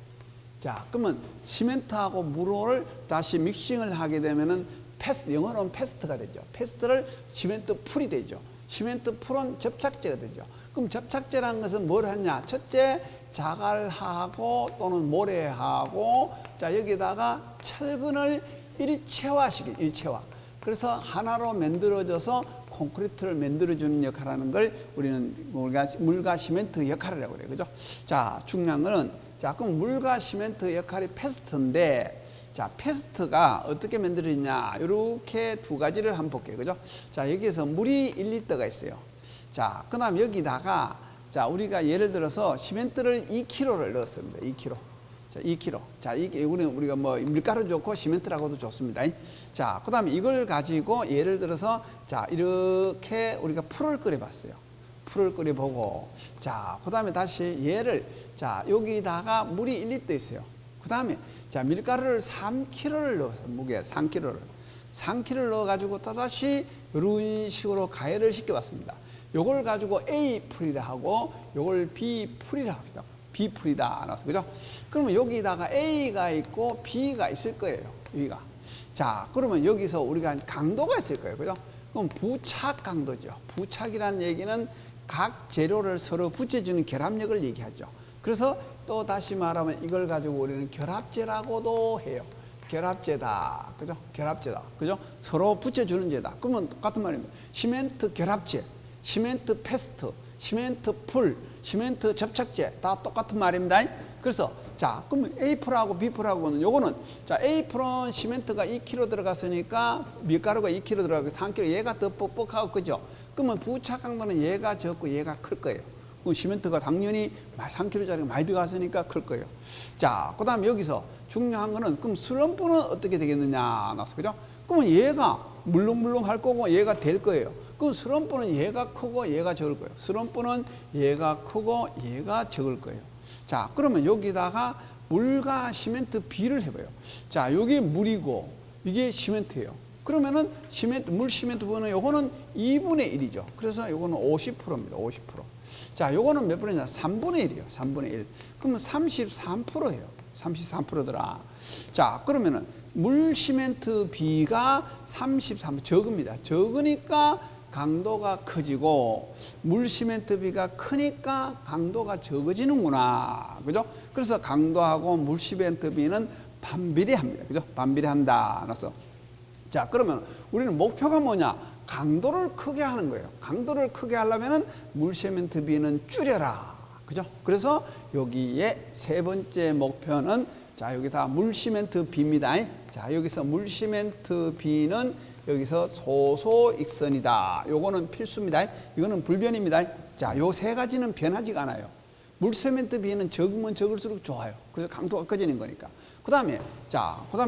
자, 그러면 시멘트하고 물을 다시 믹싱을 하게 되면은 패스트, 영어로는 패스트가 되죠. 패스트를 시멘트 풀이 되죠. 시멘트 풀은 접착제가 되죠. 그럼 접착제라는 것은 뭘 하냐? 첫째, 자갈하고 또는 모래하고, 자, 여기다가 철근을 일체화. 그래서 하나로 만들어져서 콘크리트를 만들어주는 역할을 하는 걸 우리는 물과 시멘트 역할을 하고 그래요. 그죠? 자, 중요한 거는, 자, 그럼 물과 시멘트 역할이 패스트인데, 자, 패스트가 어떻게 만들어지냐? 이렇게 두 가지를 한번 볼게요. 그죠? 자, 여기에서 물이 1리터가 있어요. 자, 그 다음 여기다가, 자, 우리가 예를 들어서 시멘트를 2kg를 넣었습니다. 2kg. 자, 2kg. 자, 이게 우리가 뭐 밀가루 좋고 시멘트라고도 좋습니다. 자, 그 다음에 이걸 가지고 예를 들어서, 자, 이렇게 우리가 풀을 끓여봤어요. 풀을 끓여보고, 자, 그 다음에 다시 얘를, 자, 여기다가 물이 1리터 있어요. 그 다음에, 자, 밀가루를 3kg를 넣어서, 무게 3kg를 넣어가지고 또다시 이런 식으로 가열을 시켜봤습니다. 요걸 가지고 A 풀이라 하고, 요걸 B 풀이라 합니다. B 풀이다. 나와서, 그죠? 그러면 여기다가 A가 있고 B가 있을 거예요. 여기가. 자, 그러면 여기서 우리가 강도가 있을 거예요. 그죠? 그럼 부착 강도죠. 부착이라는 얘기는 각 재료를 서로 붙여주는 결합력을 얘기하죠. 그래서 또 다시 말하면 이걸 가지고 우리는 결합제라고도 해요. 결합제다. 그죠? 결합제다. 그죠? 서로 붙여주는 제다. 그러면 똑같은 말입니다. 시멘트 결합제, 시멘트 패스트, 시멘트 풀, 시멘트 접착제 다 똑같은 말입니다. 그래서 자, 그러면 A풀하고 B풀하고는 요거는 자, A풀은 시멘트가 2kg 들어갔으니까 밀가루가 2kg 들어가고 3kg 얘가 더 뻑뻑하고 그죠? 그러면 부착 강도는 얘가 적고 얘가 클 거예요. 시멘트가 당연히 3kg짜리가 많이 들어갔으니까 클 거예요. 자, 그 다음에 여기서 중요한 거는 그럼 슬럼프는 어떻게 되겠느냐 나서 그죠? 그러면 얘가 물렁물렁 할 거고 얘가 될 거예요. 그럼 슬럼프는 얘가 크고 얘가 적을 거예요. 슬럼프는 얘가 크고 얘가 적을 거예요. 자, 그러면 여기다가 물과 시멘트 비를 해봐요. 자, 여기 물이고 이게 시멘트예요. 그러면은 물 시멘트 부분은 요거는 2분의 1이죠. 그래서 요거는 50%입니다. 50%. 자, 요거는 몇 분이냐? 3분의 1이에요. 3분의 1. 그러면 33%예요. 33%더라. 자, 그러면은 물 시멘트 비가 33% 적습니다. 적으니까 강도가 커지고 물 시멘트 비가 크니까 강도가 적어지는구나. 그죠? 그래서 강도하고 물 시멘트 비는 반비례합니다. 그죠? 반비례한다. 그래서 자, 그러면 우리는 목표가 뭐냐? 강도를 크게 하는 거예요. 강도를 크게 하려면은 물 시멘트 비는 줄여라. 그죠? 그래서 여기에 세 번째 목표는 자, 여기다 물 시멘트 비입니다. 자, 여기서 물 시멘트 비는 여기서 소소익선이다. 요거는 필수입니다. 이거는 불변입니다. 자, 요 세 가지는 변하지가 않아요. 물 시멘트 비는 적으면 적을수록 좋아요. 그래서 강도가 커지는 거니까. 그 다음에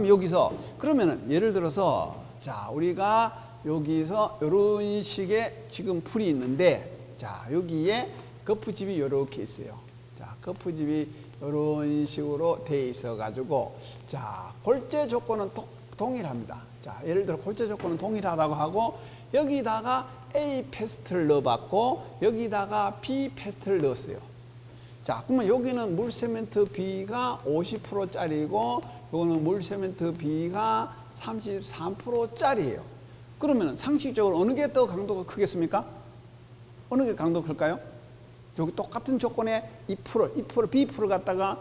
여기서 그러면은 예를 들어서 자, 우리가 여기서 이런 식의 지금 풀이 있는데 자, 여기에 거푸집이 이렇게 있어요. 자, 거푸집이 이런 식으로 돼 있어 가지고 자, 골재 조건은 동일합니다. 자, 예를 들어 골재 조건은 동일하다고 하고 여기다가 A 패스트를 넣어봤고 여기다가 B 패스트를 넣었어요. 자, 그러면 여기는 물 시멘트 B가 50%짜리고 이거는 물 시멘트 B가 33%짜리예요. 그러면 상식적으로 어느 게 더 강도가 크겠습니까? 어느 게 강도가 클까요? 여기 똑같은 조건에 2%, B풀을 갖다가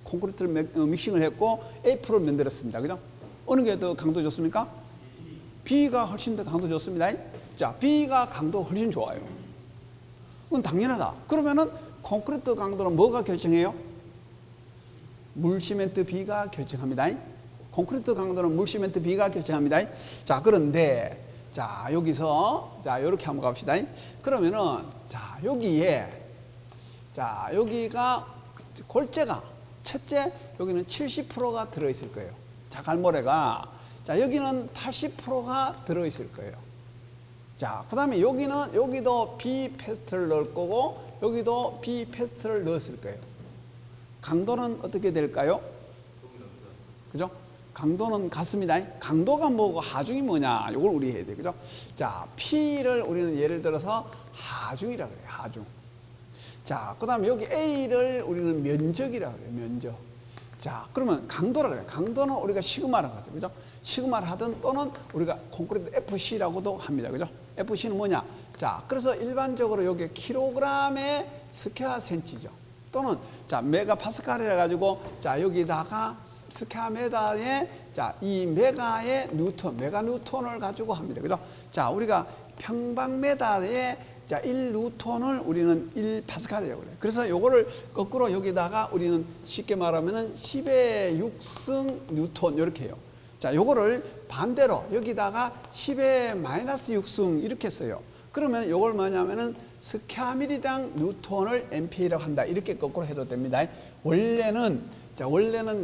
콘크리트를 믹싱을 했고 A풀을 만들었습니다. 그죠? 어느 게 더 강도 좋습니까? B가 훨씬 더 강도 좋습니다. 자, B가 강도 훨씬 좋아요. 그건 당연하다. 그러면은 콘크리트 강도는 뭐가 결정해요? 물 시멘트 B가 결정합니다. 콘크리트 강도는 물 시멘트 B가 결정합니다. 자, 그런데 자, 여기서 자, 요렇게 한번 갑시다. 그러면은 자, 여기에 자, 여기가 골재가 첫째 여기는 70%가 들어 있을 거예요. 자, 갈모래가 자, 여기는 80%가 들어 있을 거예요. 자, 그다음에 여기도 B 패스트를 넣을 거고 여기도 B 패스트를 넣었을 거예요. 강도는 어떻게 될까요? 그죠? 강도는 같습니다. 강도가 뭐고 하중이 뭐냐? 이걸 우리 해야 돼. 그죠? 자, P를 우리는 예를 들어서 하중이라고 그래요. 하중. 자, 그다음에 여기 A를 우리는 면적이라고 그래요. 면적. 자, 그러면 강도라고 그래요. 강도는 우리가 시그마라고 하죠. 그죠? 시그마를 하든 또는 우리가 콘크리트 FC라고도 합니다. 그죠? FC는 뭐냐? 자, 그래서 일반적으로 여기 킬로그램의 스퀘어 센치죠. 또는 자, 메가파스칼이라 가지고 자, 여기다가 스퀘어미터에 자, 이 메가의 뉴턴, 메가 뉴턴을 가지고 합니다. 그죠? 자, 우리가 평방미터에 자, 1뉴턴을 우리는 1파스칼이라고 그래요. 그래서 요거를 거꾸로 여기다가 우리는 쉽게 말하면은 10의 6승 뉴턴 이렇게 해요. 자, 요거를 반대로 여기다가 10의 마이너스 6승 이렇게 써요. 그러면 요걸 뭐냐면은 스퀘어미리당 뉴턴을 MPA라고 한다. 이렇게 거꾸로 해도 됩니다. 원래는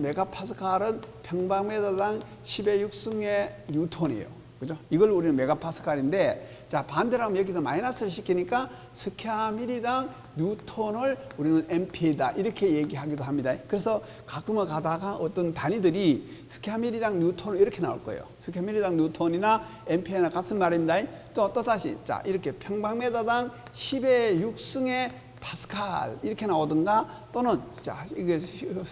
메가파스칼은 평방미터당 10의 6승의 뉴턴이에요. 그죠? 이걸 우리는 메가파스칼인데, 자, 반대로 하면 여기서 마이너스를 시키니까 스퀘어미리당 뉴턴을 우리는 MPA다. 이렇게 얘기하기도 합니다. 그래서 가끔은 가다가 어떤 단위들이 스퀘어미리당 뉴턴을 이렇게 나올 거예요. 스퀘어미리당 뉴턴이나 MPA나 같은 말입니다. 또 다시, 자, 이렇게 평방미터당 10의 6승의 파스칼 이렇게 나오든가, 또는 자, 이게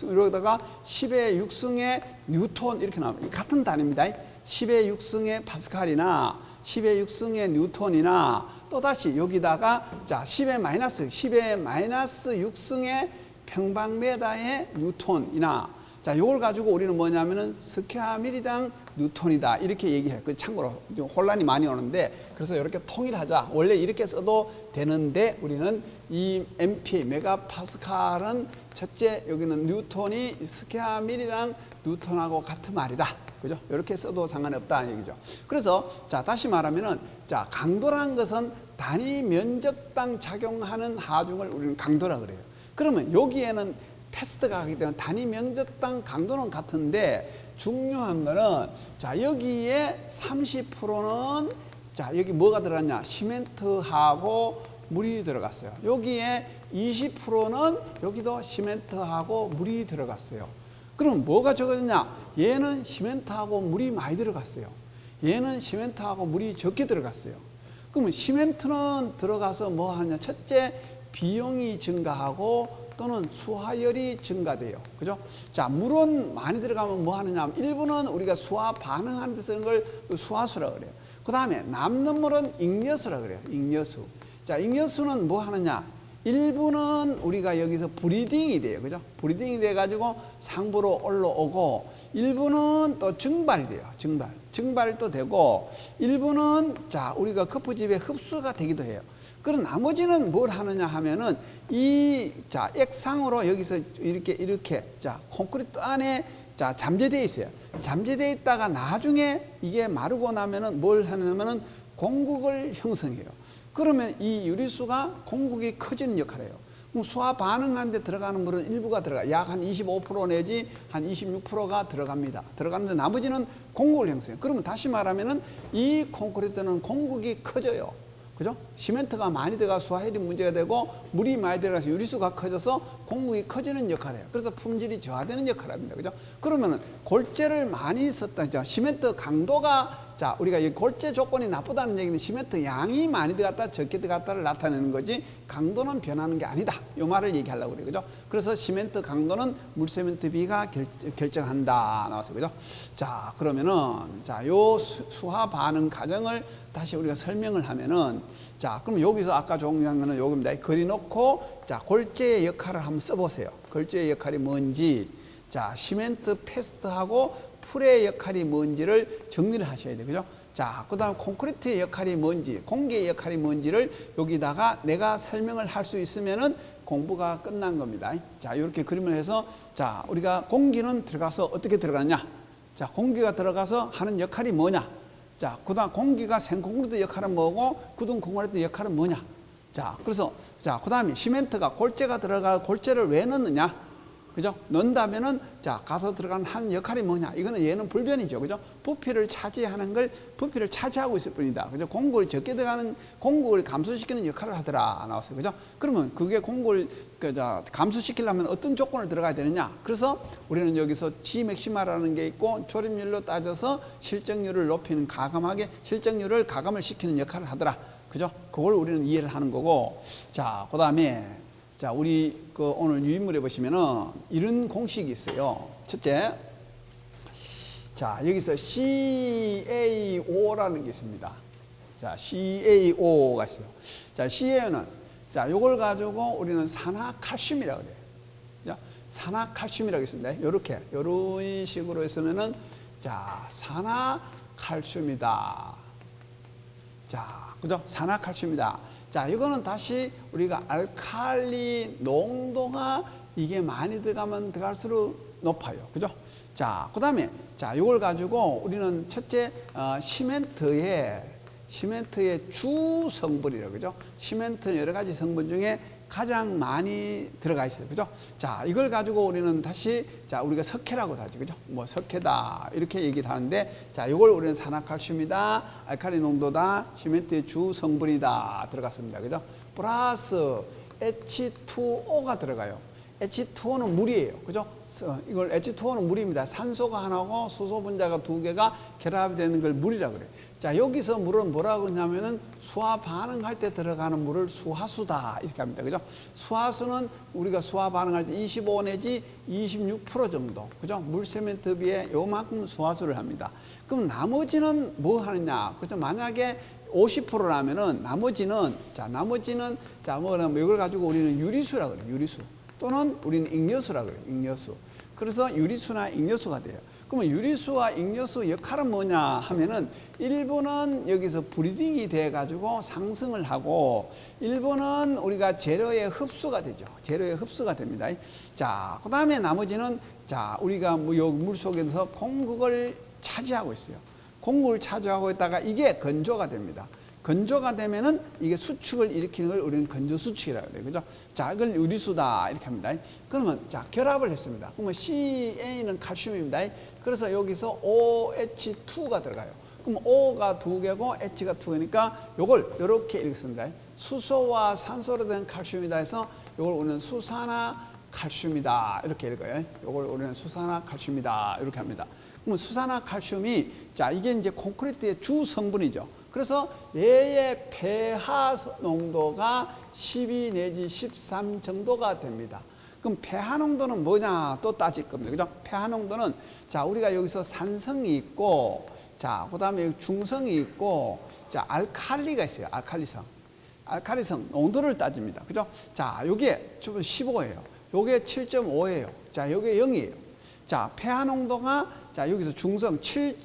여기다가 10의 6승의 뉴턴 이렇게 나옵니다. 같은 단위입니다. 10의 6승의 파스칼이나 10의 6승의 뉴턴이나, 또다시 여기다가 자, 10의 마이너스 6승의 평방미터의 뉴턴이나, 자, 요걸 가지고 우리는 뭐냐면은 스퀘어미리당 뉴턴이다. 이렇게 얘기해요. 참고로 좀 혼란이 많이 오는데, 그래서 이렇게 통일하자. 원래 이렇게 써도 되는데, 우리는 이 MPA, 메가파스칼은 첫째, 여기는 뉴턴이 스퀘어미리당 뉴턴하고 같은 말이다. 그죠? 이렇게 써도 상관이 없다. 얘기죠. 그래서, 자, 다시 말하면은, 자, 강도라는 것은 단위 면적당 작용하는 하중을 우리는 강도라 그래요. 그러면 여기에는 패스트가 하기 때문에 단위 면적당 강도는 같은데, 중요한 거는, 자, 여기에 30%는, 자, 여기 뭐가 들어갔냐? 시멘트하고 물이 들어갔어요. 여기에 20%는 여기도 시멘트하고 물이 들어갔어요. 그럼 뭐가 적어졌냐? 얘는 시멘트하고 물이 많이 들어갔어요. 얘는 시멘트하고 물이 적게 들어갔어요. 그러면 시멘트는 들어가서 뭐 하냐? 첫째, 비용이 증가하고 또는 수화열이 증가돼요. 그죠? 자, 물은 많이 들어가면 뭐 하느냐 하면, 일부는 우리가 수화 반응하는 데 쓰는 걸 수화수라 그래요. 그 다음에 남는 물은 익여수라 그래요. 익여수. 자, 익여수는 뭐 하느냐? 일부는 우리가 여기서 브리딩이 돼요. 그죠? 브리딩이 돼가지고 상부로 올라오고, 일부는 또 증발이 돼요. 증발도 되고, 일부는 자, 우리가 커프집에 흡수가 되기도 해요. 그럼 나머지는 뭘 하느냐 하면은, 자, 액상으로 여기서 이렇게, 자, 콘크리트 안에, 자, 잠재되어 있어요. 잠재되어 있다가 나중에 이게 마르고 나면은 뭘 하냐면은 공국을 형성해요. 그러면 이 유리수가 공국이 커지는 역할을 해요. 그럼 수화 반응하는 데 들어가는 물은 일부가 들어가, 약 한 25% 내지 한 26%가 들어갑니다. 들어가는데 나머지는 공국을 형성해요. 그러면 다시 말하면은 이 콘크리트는 공국이 커져요. 그죠? 시멘트가 많이 들어가서 수화열이 문제가 되고, 물이 많이 들어가서 유리수가 커져서 공국이 커지는 역할을 해요. 그래서 품질이 저하되는 역할을 합니다. 그죠? 그러면은 골재를 많이 썼다. 시멘트 강도가, 자, 우리가 이 골재 조건이 나쁘다는 얘기는 시멘트 양이 많이 들어갔다 적게 들어갔다를 나타내는 거지, 강도는 변하는 게 아니다. 이 말을 얘기하려고 그래요. 그죠? 그래서 시멘트 강도는 물세멘트 비가 결정한다. 나왔어요. 그죠? 자, 그러면은, 자, 요 수화 반응 과정을 다시 우리가 설명을 하면은, 자, 그럼 여기서 아까 중요한 거는 요겁니다. 그려놓고, 자, 골재의 역할을 한번 써보세요. 골재의 역할이 뭔지, 자, 시멘트 패스트하고 풀의 역할이 뭔지를 정리를 하셔야 돼요. 그죠? 자, 그 다음 콘크리트의 역할이 뭔지, 공기의 역할이 뭔지를 여기다가 내가 설명을 할 수 있으면은 공부가 끝난 겁니다. 자, 이렇게 그림을 해서, 자, 우리가 공기는 들어가서 어떻게 들어가냐? 자, 공기가 들어가서 하는 역할이 뭐냐? 자, 그 다음 공기가 생콘크리트 역할은 뭐고, 굳은 콘크리트 역할은 뭐냐? 자, 그래서, 자, 그 다음에 시멘트가 골재가 들어가, 골재를 왜 넣느냐? 그죠? 넣는다면은, 자, 가서 들어가는 한 역할이 뭐냐? 이거는 얘는 불변이죠. 그죠? 부피를 차지하는 걸 부피를 차지하고 있을 뿐이다. 그죠? 공구를 적게 들어가는, 공구를 감소시키는 역할을 하더라. 나왔어요. 그죠? 그러면 그게 공구를, 감소시키려면 어떤 조건을 들어가야 되느냐? 그래서 우리는 여기서 G 맥시마라는 게 있고, 조립률로 따져서 실적률을 높이는, 실적률을 가감을 시키는 역할을 하더라. 그죠? 그걸 우리는 이해를 하는 거고. 자, 그 다음에, 자, 우리 오늘 유인물에 보시면은 이런 공식이 있어요. 첫째, 자, 여기서 CaO라는 게 있습니다. 자, CaO가 있어요. 자, CaO는, 자, 요걸 가지고 우리는 산화칼슘이라고 그래요. 자, 산화칼슘이라고 있습니다. 요렇게, 요런 식으로 했으면은, 자, 산화칼슘이다. 자, 그죠? 산화칼슘이다. 자, 이거는 다시 우리가 알칼리 농도가 이게 많이 들어가면 들어갈수록 높아요. 그죠? 자, 그 다음에, 자, 이걸 가지고 우리는 첫째, 시멘트의 주 성분이라고, 그죠? 시멘트 여러 가지 성분 중에 가장 많이 들어가 있어요. 그죠? 자, 이걸 가지고 우리는 다시, 자, 우리가 석회라고 하죠. 그죠? 뭐, 석회다. 이렇게 얘기를 하는데, 자, 이걸 우리는 산화칼슘이다. 알칼리 농도다. 시멘트의 주 성분이다. 들어갔습니다. 그죠? 플러스 H2O가 들어가요. H2O는 물이에요. 그죠? 이걸 H2O는 물입니다. 산소가 하나고 수소 분자가 2개가 결합이 되는 걸 물이라고 그래요. 자, 여기서 물은 뭐라고 하냐면은 수화 반응할 때 들어가는 물을 수화수다. 이렇게 합니다. 그죠? 수화수는 우리가 수화 반응할 때 25 내지 26% 정도. 그죠? 물 세멘트 비에 요만큼 수화수를 합니다. 그럼 나머지는 뭐 하느냐? 그죠? 만약에 50%라면은 나머지는 뭐냐면 이걸 가지고 우리는 유리수라고 그래요. 유리수. 또는 우리는 잉여수라고 그래요. 잉여수. 그래서 유리수나 잉여수가 돼요. 그러면 유리수와 잉여수 역할은 뭐냐 하면은 일부는 여기서 브리딩이 돼 가지고 상승을 하고 일부는 우리가 재료의 흡수가 되죠. 재료의 흡수가 됩니다. 자, 그 다음에 나머지는 자, 우리가 물 속에서 공극을 차지하고 있어요. 공극을 차지하고 있다가 이게 건조가 됩니다. 건조가 되면은 이게 수축을 일으키는 걸 우리는 건조 수축이라고 해요. 그죠? 자, 이걸 유리수다. 이렇게 합니다. 그러면 자, 결합을 했습니다. 그러면 Ca는 칼슘입니다. 그래서 여기서 OH2가 들어가요. 그럼 O가 2개고 H가 2개니까 요걸 이렇게 읽습니다. 수소와 산소로 된 칼슘이다 해서 요걸 우리는 수산화 칼슘이다. 이렇게 읽어요. 요걸 우리는 수산화 칼슘이다. 이렇게 합니다. 그러면 수산화 칼슘이 자, 이게 이제 콘크리트의 주 성분이죠. 그래서 얘의 pH 농도가 12 내지 13 정도가 됩니다. 그럼 pH 농도는 뭐냐 또 따질 겁니다. 그죠? pH 농도는 자, 우리가 여기서 산성이 있고 자, 그다음에 중성이 있고 자, 알칼리가 있어요. 알칼리성 농도를 따집니다. 그죠? 자, 요게 15예요. 요게 7.5예요. 자, 요게 0이에요. 자, pH 농도가 자, 여기서 중성 7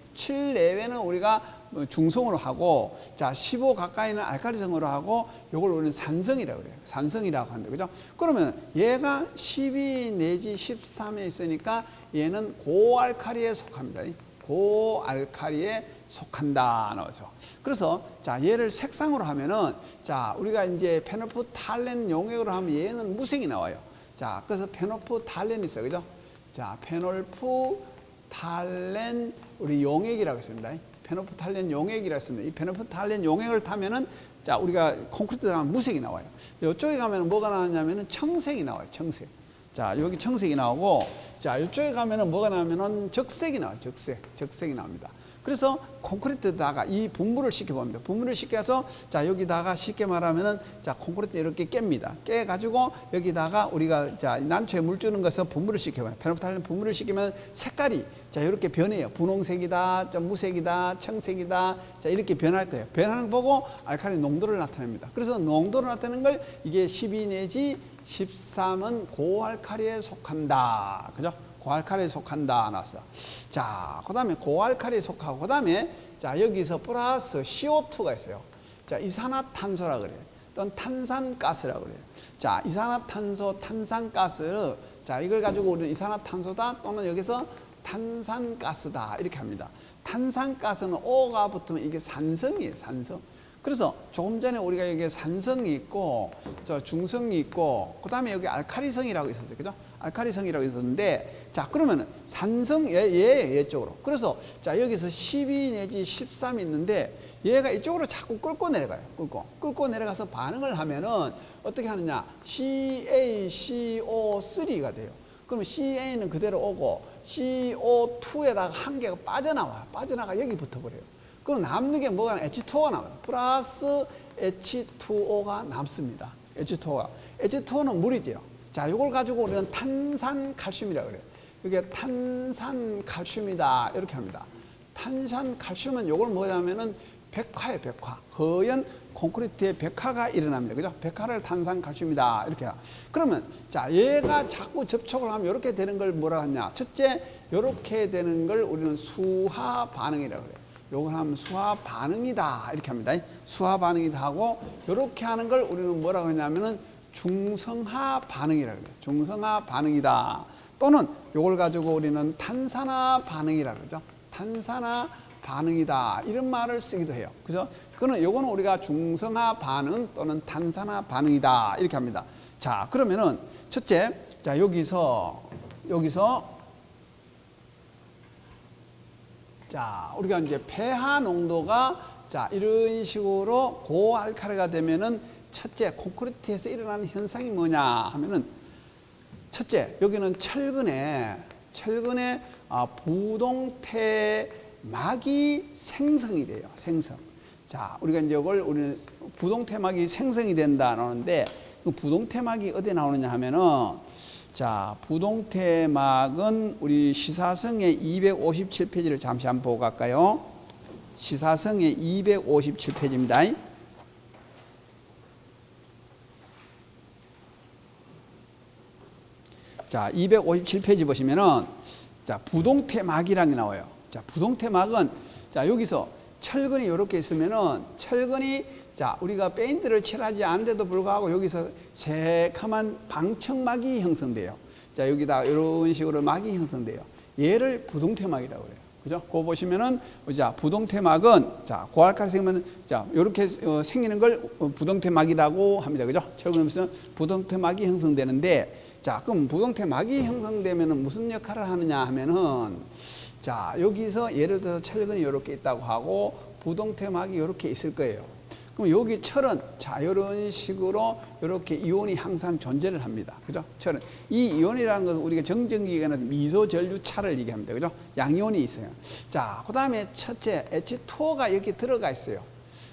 내외는 우리가 중성으로 하고 자, 15 가까이는 알칼리성으로 하고 요걸 우리는 산성이라고 그래요. 산성이라고 한다. 그죠? 그러면 얘가 12 내지 13에 있으니까 얘는 고알칼리에 속합니다. 고알칼리에 속한다 나오죠. 그래서 자, 얘를 색상으로 하면은 자, 우리가 이제 페놀프탈렌 용액으로 하면 얘는 무색이 나와요. 자, 그래서 페놀프탈렌이 있어요. 그죠? 자, 페놀프탈렌 우리 용액이라고 했습니다. 페놀프탈렌 용액이라고 했습니다. 이 페놀프탈렌 용액을 타면은 자, 우리가 콘크리트 가면 무색이 나와요. 이쪽에 가면은 뭐가 나왔냐면은 청색이 나와요. 청색. 자, 여기 청색이 나오고 자, 이쪽에 가면은 뭐가 나오면은 적색이 나와요. 적색이 나옵니다. 그래서 콘크리트에다가 이 분무를 시켜봅니다. 분무를 시켜서 자, 여기다가 쉽게 말하면은 자, 콘크리트 이렇게 깹니다. 깨가지고 여기다가 우리가 자, 난초에 물 주는 것을 분무를 시켜봐요. 페놀프탈렌 분무를 시키면 색깔이 자, 이렇게 변해요. 분홍색이다, 좀 무색이다, 청색이다. 자, 이렇게 변할 거예요. 변하는 거 보고 알칼리 농도를 나타냅니다. 그래서 농도를 나타내는 걸 이게 12 내지 13은 고알칼리에 속한다. 그죠? 고알칼리에 속한다 나왔어. 자, 그 다음에 고알칼리에 속하고 그 다음에 자, 여기서 플러스 CO2가 있어요. 자, 이산화탄소라 그래요. 또는 탄산가스라고 그래요. 자, 이산화탄소, 탄산가스. 자, 이걸 가지고 우리는 이산화탄소다 또는 여기서 탄산가스다 이렇게 합니다. 탄산가스는 O가 붙으면 이게 산성이에요. 산성. 그래서 조금 전에 우리가 여기 산성이 있고 저 중성이 있고 그 다음에 여기 알칼리성이라고 있었어요. 그죠? 알칼리성이라고 있었는데 자, 그러면은 산성 얘 쪽으로. 그래서 자, 여기서 12 내지 13이 있는데 얘가 이쪽으로 자꾸 끌고 내려가요. 끌고 내려가서 반응을 하면은 어떻게 하느냐? CaCO3가 돼요. 그러면 CA는 그대로 오고 CO2에다가 한 개가 빠져나와요. 빠져나가 여기 붙어버려요. 그럼 남는 게 뭐가 H2O가 나와요. 플러스 H2O가 남습니다. H2O는 물이죠. 자, 이걸 가지고 우리는 탄산칼슘이라고 그래요. 이게 탄산칼슘이다 이렇게 합니다. 탄산칼슘은 이걸 뭐냐면은 백화예요. 백화. 허연 콘크리트에 백화가 일어납니다. 그죠? 백화를 탄산칼슘이다 이렇게. 그러면 자, 얘가 자꾸 접촉을 하면 이렇게 되는 걸 뭐라 하냐? 첫째, 이렇게 되는 걸 우리는 수하 반응이라고 그래요. 요걸 하면 수화 반응이다 이렇게 합니다. 수화 반응이다 하고 이렇게 하는 걸 우리는 뭐라고 하냐면은 중성화 반응이라고 해요. 중성화 반응이다. 또는 요걸 가지고 우리는 탄산화 반응이라고 그러죠. 탄산화 반응이다 이런 말을 쓰기도 해요. 그죠? 그거는 요거는 우리가 중성화 반응 또는 탄산화 반응이다 이렇게 합니다. 자, 그러면은 첫째, 자 여기서 자 우리가 이제 pH 농도가 자 이런 식으로 고알칼리가 되면은 첫째 콘크리트에서 일어나는 현상이 뭐냐 하면은 첫째 여기는 철근에 부동태막이 생성이 돼요. 생성. 자 우리가 이제 이걸 우리는 부동태막이 생성이 된다 나오는데 그 부동태막이 어디에 나오느냐 하면은 자 부동태막은 우리 시사성의 257페이지를 잠시 한번 보고 갈까요? 시사성의 257페이지입니다. 자, 257페이지 보시면은 자, 부동태막이라는 게 나와요. 자, 부동태막은 자, 여기서 철근이 이렇게 있으면은 철근이 자, 우리가 페인트를 칠하지 않은데도 불구하고 여기서 새카만 방청막이 형성돼요. 자, 여기다 이런 식으로 막이 형성돼요. 얘를 부동태막이라고 그래요. 그죠? 그거 보시면은 자, 부동태막은 자, 고알칼리 생기면 자, 이렇게 생기는 걸 부동태막이라고 합니다. 그죠? 철근은 부동태막이 형성되는데 자, 그럼 부동태막이 형성되면은 무슨 역할을 하느냐 하면은 자, 여기서 예를 들어서 철근이 이렇게 있다고 하고 부동태막이 이렇게 있을 거예요. 그럼 여기 철은 자, 이런 식으로 이렇게 이온이 항상 존재를 합니다. 그죠? 철은. 이 이온이라는 것은 우리가 정전기관은 미소전류차를 얘기합니다. 그죠? 양이온이 있어요. 자, 그 다음에 첫째 H2O가 여기 들어가 있어요.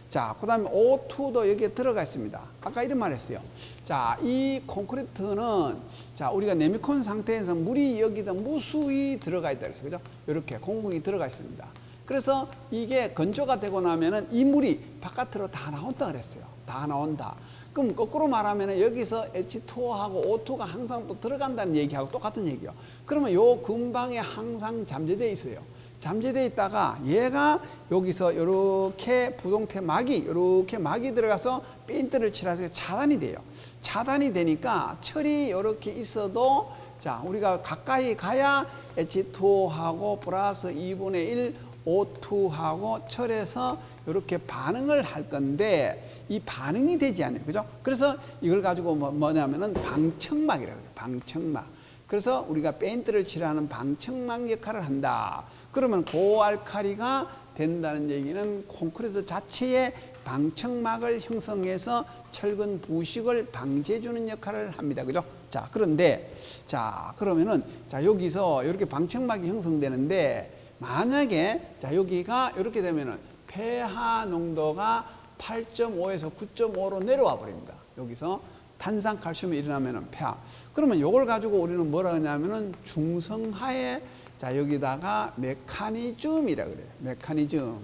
자, 그 다음에 O2도 여기에 들어가 있습니다. 아까 이런 말 했어요. 자, 이 콘크리트는 자, 우리가 네미콘 상태에서 물이 여기다 무수히 들어가 있다 그랬어요. 그죠? 이렇게 공공이 들어가 있습니다. 그래서 이게 건조가 되고 나면은 이 물이 바깥으로 다 나온다 그랬어요. 다 나온다. 그럼 거꾸로 말하면 여기서 H2O하고 O2가 항상 또 들어간다는 얘기하고 똑같은 얘기예요. 그러면 요 근방에 항상 잠재되어 있어요. 잠재되어 있다가 얘가 여기서 이렇게 부동태막이 이렇게 막이 들어가서 페인트를 칠해서 차단이 돼요. 차단이 되니까 철이 이렇게 있어도 자 우리가 가까이 가야 H2O하고 플러스 2분의 1 O2하고 철에서 이렇게 반응을 할 건데 이 반응이 되지 않아요. 그죠? 그래서 이걸 가지고 뭐냐면은 방청막이라고 해요. 방청막. 그래서 우리가 페인트를 칠하는 방청막 역할을 한다. 그러면 고알칼리가 된다는 얘기는 콘크리트 자체에 방청막을 형성해서 철근 부식을 방지해주는 역할을 합니다. 그죠? 자, 그런데, 자, 그러면은, 자, 여기서 이렇게 방청막이 형성되는데, 만약에, 자, 여기가 이렇게 되면은 pH 농도가 8.5에서 9.5로 내려와 버립니다. 여기서 탄산칼슘이 일어나면은 pH. 그러면 이걸 가지고 우리는 뭐라 하냐면은 중성하의 자, 여기다가 메커니즘이라 그래요. 메커니즘.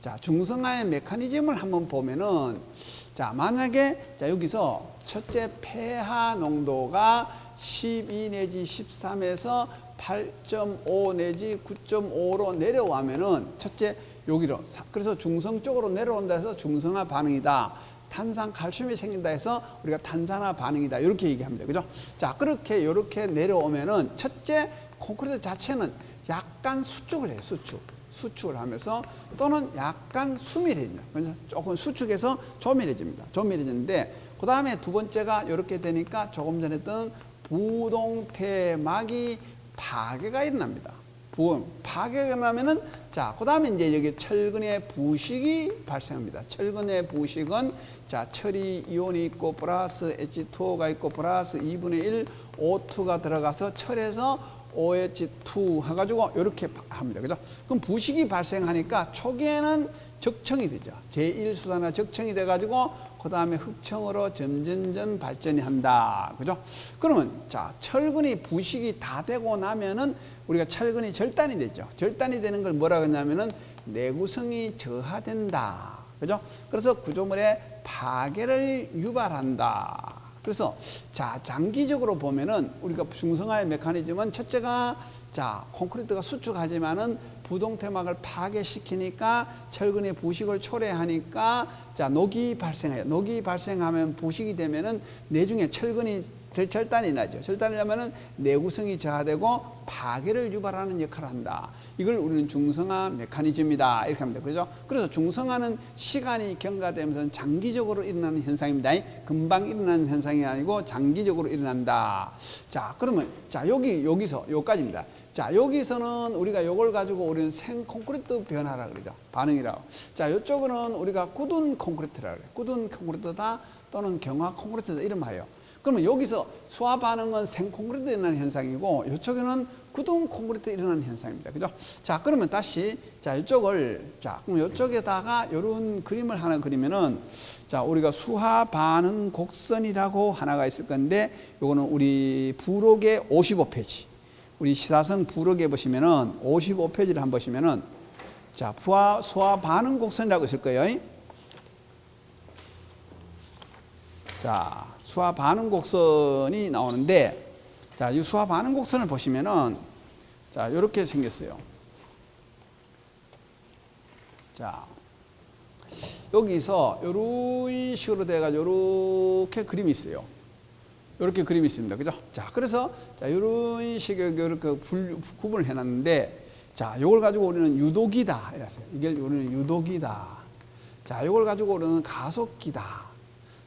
자, 중성화의 메커니즘을 한번 보면은 자, 만약에 자, 여기서 첫째 pH 농도가 12 내지 13에서 8.5 내지 9.5로 내려오면은 첫째 여기로 그래서 중성 쪽으로 내려온다 해서 중성화 반응이다. 탄산 칼슘이 생긴다 해서 우리가 탄산화 반응이다. 이렇게 얘기합니다. 그죠? 자, 그렇게 이렇게 내려오면은 첫째 콘크리트 자체는 약간 수축을 해요. 수축을 하면서 또는 약간 수밀해집니다. 조금 수축해서 조밀해집니다. 조밀해지는데 그 다음에 두 번째가 이렇게 되니까 조금 전에 했던 부동태막이 파괴가 일어납니다. 파괴가 나면은 자, 그 다음에 이제 여기 철근의 부식이 발생합니다. 철근의 부식은 자, 철이 이온이 있고 플러스 H2O가 있고 플러스 2분의 1 O2가 들어가서 철에서 OH2 해가지고 이렇게 합니다. 그죠? 그럼 부식이 발생하니까 초기에는 적청이 되죠. 제1수단화 적청이 돼가지고 그 다음에 흑청으로 점점점 발전이 한다. 그죠? 그러면 자, 철근이 부식이 다 되고 나면은 우리가 철근이 절단이 되죠. 절단이 되는 걸 뭐라고 하냐면은 내구성이 저하된다. 그죠? 그래서 구조물의 파괴를 유발한다. 그래서 자, 장기적으로 보면은 우리가 중성화의 메커니즘은 첫째가 자, 콘크리트가 수축하지만은 부동태막을 파괴시키니까 철근의 부식을 초래하니까 자, 녹이 발생해요. 녹이 발생하면 부식이 되면은 내중에 철근이 절단이 나죠. 절단이 나면은 내구성이 저하되고 파괴를 유발하는 역할을 한다. 이걸 우리는 중성화 메커니즘이다. 이렇게 합니다. 그죠? 그래서 중성화는 시간이 경과되면서 장기적으로 일어나는 현상입니다. 금방 일어나는 현상이 아니고 장기적으로 일어난다. 자, 그러면 자, 여기서 여기까지입니다. 자, 여기서는 우리가 요걸 가지고 우리는 생 콘크리트 변화라 그러죠. 반응이라고. 자, 이쪽은 우리가 굳은 콘크리트라 그래요. 굳은 콘크리트다 또는 경화 콘크리트다 이런 말이에요. 그러면 여기서 수화 반응은 생 콘크리트에 일어나는 현상이고 이쪽에는 굳은 콘크리트에 일어나는 현상입니다. 그죠? 자, 그러면 다시 자, 이쪽을 자, 그럼 이쪽에다가 이런 그림을 하나 그리면은 자, 우리가 수화 반응 곡선이라고 하나가 있을 건데 요거는 우리 부록의 55페이지. 우리 시사선 부록에 보시면은 55페이지를 한번 보시면은 자, 수화 반응 곡선이라고 있을 거예요. 자, 수화 반응 곡선이 나오는데 자, 이 수화 반응 곡선을 보시면은 자, 요렇게 생겼어요. 자, 여기서 요런 식으로 돼 가지고 요렇게 그림이 있어요. 요렇게 그림이 있습니다. 그죠? 자, 그래서 자, 요런 식의 요렇게 구분을 해 놨는데 자, 요걸 가지고 우리는 유도기다 이랬어요. 이게 우리는 유도기다. 자, 요걸 가지고 우리는 가속기다.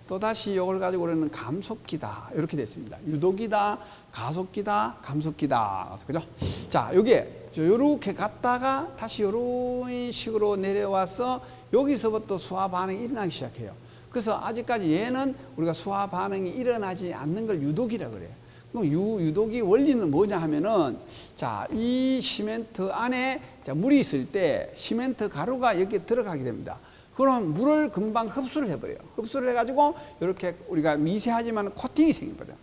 또다시 이걸 가지고 우리는 감속기다. 이렇게 됐습니다. 유도기다, 가속기다, 감속기다. 그죠? 자, 요게 요렇게 갔다가 다시 요런 식으로 내려와서 여기서부터 수화 반응이 일어나기 시작해요. 그래서 아직까지 얘는 우리가 수화 반응이 일어나지 않는 걸 유도기라고 그래요. 그럼 유도기 원리는 뭐냐 하면은 자, 이 시멘트 안에 자, 물이 있을 때 시멘트 가루가 여기에 들어가게 됩니다. 그럼 물을 금방 흡수를 해버려요. 흡수를 해가지고 이렇게 우리가 미세하지만 코팅이 생겨버려요.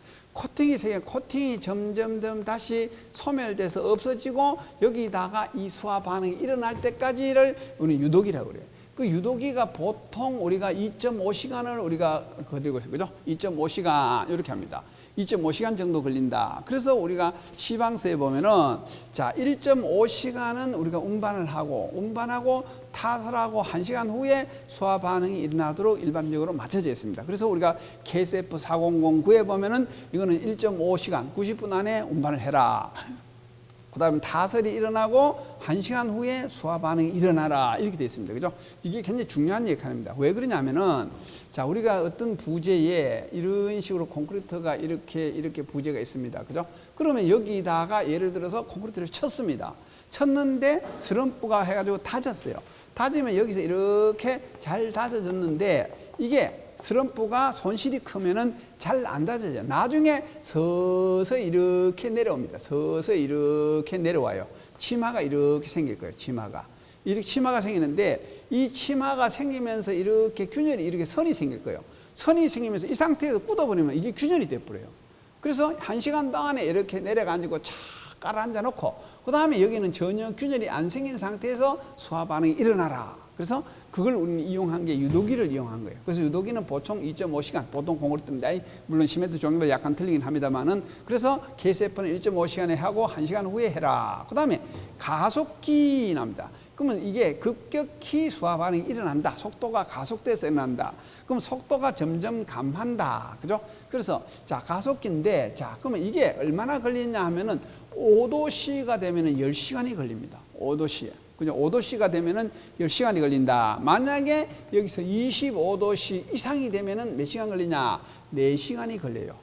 코팅이 점점 다시 소멸돼서 없어지고 여기다가 이 수화 반응이 일어날 때까지를 우리는 유도기라고 그래요. 그 유도기가 보통 우리가 2.5시간을 우리가 거두고 있어요. 그죠? 2.5시간 이렇게 합니다. 2.5시간 정도 걸린다. 그래서 우리가 시방서에 보면은 자, 1.5시간은 우리가 운반하고 타설하고 1시간 후에 수화 반응이 일어나도록 일반적으로 맞춰져 있습니다. 그래서 우리가 KSF 4009에 보면은 이거는 1.5시간 90분 안에 운반을 해라. 그 다음에 타설이 일어나고 1시간 후에 수화 반응이 일어나라. 이렇게 되어 있습니다. 그죠? 이게 굉장히 중요한 역할입니다. 왜 그러냐면은, 자, 우리가 어떤 부재에 이런 식으로 콘크리트가 이렇게 부재가 있습니다. 그죠? 그러면 여기다가 예를 들어서 콘크리트를 쳤습니다. 쳤는데 스럼프가 해가지고 다졌어요. 다지면 여기서 이렇게 잘 다져졌는데 이게 스럼프가 손실이 크면은 잘 안 다져져요. 나중에 서서히 이렇게 내려옵니다. 서서히 이렇게 내려와요. 치마가 이렇게 생길 거예요. 이렇게 치마가 생기는데 이 치마가 생기면서 이렇게 균열이 이렇게 선이 생길 거예요. 선이 생기면서 이 상태에서 굳어버리면 이게 균열이 돼버려요. 그래서 1시간 동안에 이렇게 내려가지고 착 깔아앉아 놓고 그 다음에 여기는 전혀 균열이 안 생긴 상태에서 수화 반응이 일어나라. 그래서 그걸 우리는 이용한 게 유도기를 이용한 거예요. 그래서 유도기는 보통 2.5시간, 보통 콘크리트입니다. 물론 시멘트 종류마다 약간 틀리긴 합니다만은 그래서 KSF는 1.5시간에 하고 1시간 후에 해라. 그 다음에 가속기 나옵니다. 그러면 이게 급격히 수화 반응이 일어난다. 속도가 가속돼서 일어난다. 그럼 속도가 점점 감한다. 그죠? 그래서 자, 가속기인데 자, 그러면 이게 얼마나 걸리냐 하면은 5도씨가 되면은 10시간이 걸립니다. 5도씨에. 그죠? 5도씨가 되면은 10시간이 걸린다. 만약에 여기서 25도씨 이상이 되면은 몇 시간 걸리냐? 4시간이 걸려요.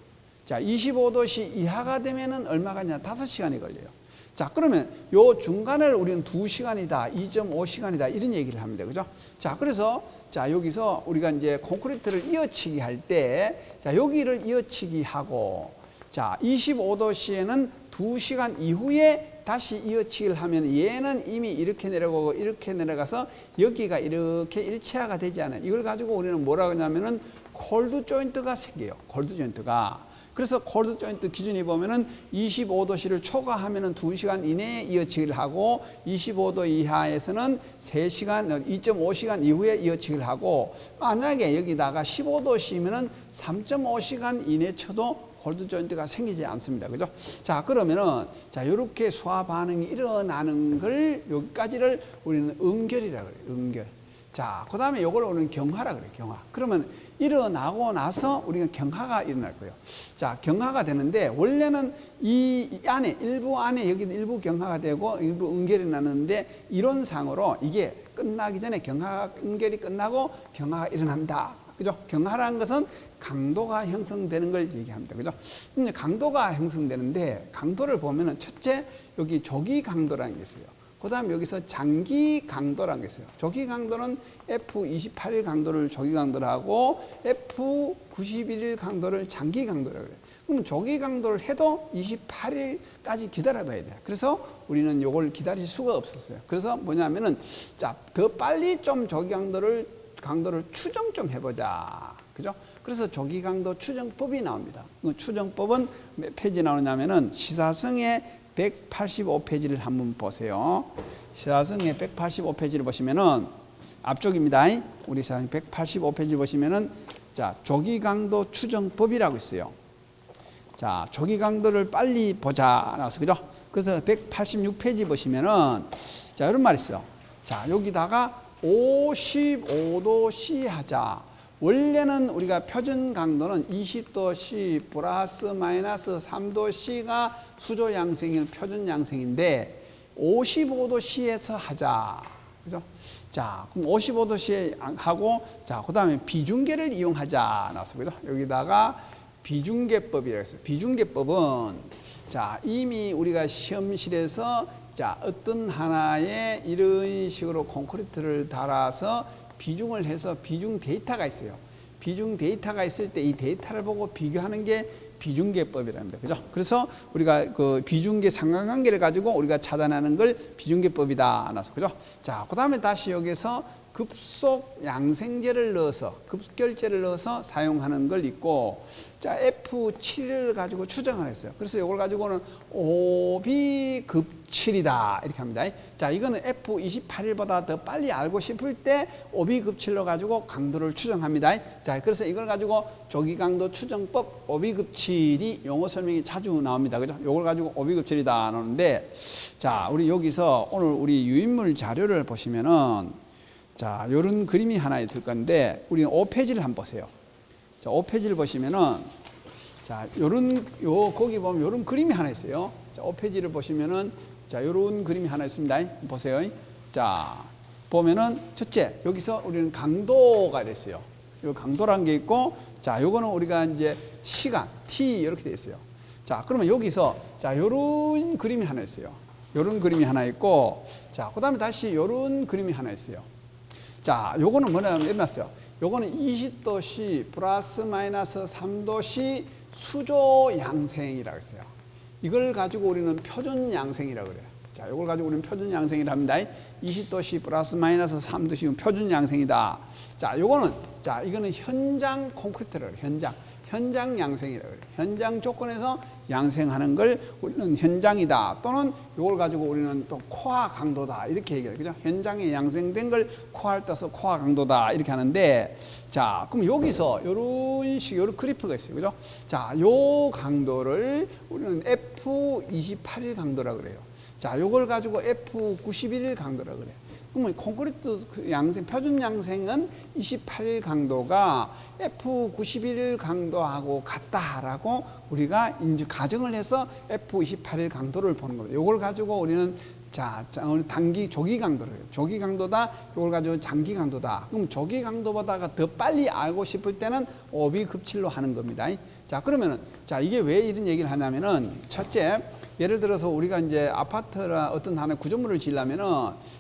자, 25도씨 이하가 되면은 얼마가 냐? 5시간이 걸려요. 자, 그러면 요 중간을 우리는 2시간이다, 2.5시간이다, 이런 얘기를 합니다. 그죠? 자, 그래서, 자, 여기서 우리가 이제 콘크리트를 이어치기 할 때, 자, 여기를 이어치기 하고, 자, 25도씨에는 2시간 이후에 다시 이어치기를 하면 얘는 이미 이렇게 내려가고 이렇게 내려가서 여기가 이렇게 일체화가 되지 않아요. 이걸 가지고 우리는 뭐라고 하냐면은 콜드 조인트가 생겨요. 콜드 조인트가. 그래서 콜드 조인트 기준이 보면은 25도씨를 초과하면은 2시간 이내에 이어치기를 하고 25도 이하에서는 3시간, 2.5시간 이후에 이어치기를 하고 만약에 여기다가 15도씨면은 3.5시간 이내 쳐도 콜드 조인트가 생기지 않습니다. 그죠? 자, 그러면은 자, 요렇게 소화 반응이 일어나는 걸 여기까지를 우리는 응결이라 그래요. 응결. 자, 그다음에 요걸 우리는 경화라 그래요. 경화. 그러면 일어나고 나서 우리가 경화가 일어날 거예요. 자, 경화가 되는데 원래는 이 안에 일부 안에 여기는 일부 경화가 되고 일부 응결이 나는데 이론상으로 이게 끝나기 전에 응결이 끝나고 경화가 일어난다. 그죠? 경화라는 것은 강도가 형성되는 걸 얘기합니다. 그죠? 이제 강도가 형성되는데 강도를 보면은 첫째 여기 조기 강도라는 게 있어요. 그 다음 여기서 장기 강도라는 게 있어요. 조기 강도는 F28일 강도를 조기 강도를 하고 F91일 강도를 장기 강도라고 그래요. 그럼 조기 강도를 해도 28일까지 기다려봐야 돼요. 그래서 우리는 요걸 기다릴 수가 없었어요. 그래서 뭐냐면은 자, 더 빨리 좀 조기 강도를 추정 좀 해보자. 그죠? 그래서 조기 강도 추정법이 나옵니다. 그 추정법은 몇 페이지 나오냐면은 시사성의 185페이지를 한번 보세요. 시사성의 185페이지를 보시면은 앞쪽입니다. 우리 시사성 185페이지 보시면은 자, 조기 강도 추정법이라고 있어요. 자, 조기 강도를 빨리 보자 나와서 그죠? 그래서 186페이지 보시면은 자, 이런 말이 있어요. 자, 여기다가 55도 C 하자. 원래는 우리가 표준 강도는 20도 C 플러스 마이너스 3도 C가 수조 양생인 표준 양생인데 55도 C에서 하자. 그죠? 자, 그럼 55도 C 하고 자, 그다음에 비중계를 이용하자 나왔어. 그죠? 여기다가 비중계법이라고 했어요. 비중계법은 자, 이미 우리가 시험실에서 자, 어떤 하나의 이런 식으로 콘크리트를 달아서 비중을 해서 비중 데이터가 있어요. 비중 데이터가 있을 때 이 데이터를 보고 비교하는 게 비중계법이랍니다. 그죠? 그래서 우리가 그 비중계 상관관계를 가지고 우리가 차단하는 걸 비중계법이다. 나서 그죠? 자, 그다음에 다시 여기서 급속 양생제를 넣어서 급결제를 넣어서 사용하는 걸 있고 자, F7을 가지고 추정을 했어요. 그래서 이걸 가지고는 오비급7이다 이렇게 합니다. 자, 이거는 F28일보다 더 빨리 알고 싶을 때 오비급7로 가지고 강도를 추정합니다. 자, 그래서 이걸 가지고 조기 강도 추정법 오비급7이 용어 설명이 자주 나옵니다. 그죠? 이걸 가지고 오비급7이다 나오는데 자, 우리 여기서 오늘 우리 유인물 자료를 보시면은 자, 요런 그림이 하나 있을 건데, 우리는 5페이지를 한번 보세요. 자, 5페이지를 보시면은, 자, 거기 보면 요런 그림이 하나 있어요. 자, 5페이지를 보시면은, 자, 요런 그림이 하나 있습니다. 보세요. 자, 보면은, 첫째, 여기서 우리는 강도가 됐어요. 요 강도란 게 있고, 자, 요거는 우리가 이제 시간, T, 이렇게 돼 있어요. 자, 그러면 여기서, 자, 요런 그림이 하나 있어요. 요런 그림이 하나 있고, 자, 그 다음에 다시 요런 그림이 하나 있어요. 자, 요거는 뭐냐면 일어났어요. 요거는 20도 C 플러스 마이너스 3도 C 수조 양생이라고 했어요. 이걸 가지고 우리는 표준 양생이라고 그래요. 자, 요걸 가지고 우리는 표준 양생이라 합니다. 20도 C 플러스 마이너스 3도 C는 표준 양생이다. 자, 요거는 자, 이거는 현장 콘크리트라고 그래요. 현장 양생이라고 그래요. 현장 조건에서 양생하는 걸 우리는 현장이다. 또는 이걸 가지고 우리는 또 코아 강도다. 이렇게 얘기해요. 그죠? 현장에 양생된 걸 코아를 떠서 코아 강도다. 이렇게 하는데 자, 그럼 여기서 요런 그래프가 있어요. 그죠? 자, 요 강도를 우리는 F28일 강도라고 그래요. 자, 요걸 가지고 F91일 강도라고 그래요. 그러면 콘크리트 양생, 표준 양생은 28일 강도가 F91일 강도하고 같다라고 우리가 이제 가정을 해서 F28일 강도를 보는 겁니다. 이걸 가지고 우리는 자, 단기 조기 강도를 해요. 조기 강도다. 이걸 가지고 장기 강도다. 그럼 조기 강도보다가 더 빨리 알고 싶을 때는 오비급칠로 하는 겁니다. 자, 그러면은 자, 이게 왜 이런 얘기를 하냐면은 첫째, 예를 들어서 우리가 이제 아파트나 어떤 하나의 구조물을 지으려면은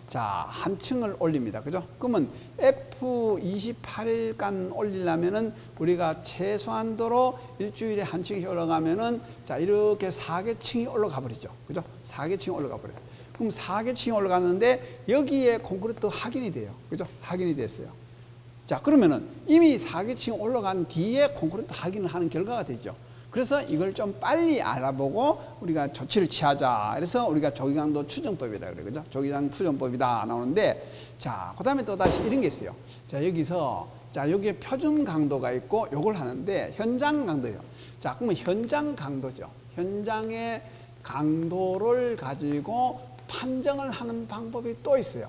자, 한 층을 올립니다. 그죠? 그러면 F28일간 올리려면은 우리가 최소한도로 일주일에 한 층씩 올라가면은 자, 이렇게 4개층이 올라가 버리죠. 그죠? 4개층이 올라가 버려요. 그럼 4개층이 올라갔는데 여기에 콘크리트 확인이 돼요. 그죠? 확인이 됐어요. 자, 그러면은 이미 4개층 올라간 뒤에 콘크리트 확인을 하는 결과가 되죠. 그래서 이걸 좀 빨리 알아보고 우리가 조치를 취하자. 그래서 우리가 조기강도 추정법이라 그래요. 그죠? 조기강 추정법이다 나오는데, 자, 그 다음에 또 다시 이런 게 있어요. 자, 여기서, 자, 여기에 표준 강도가 있고 요걸 하는데, 현장 강도요. 자, 그러면 현장 강도죠. 현장의 강도를 가지고 판정을 하는 방법이 또 있어요.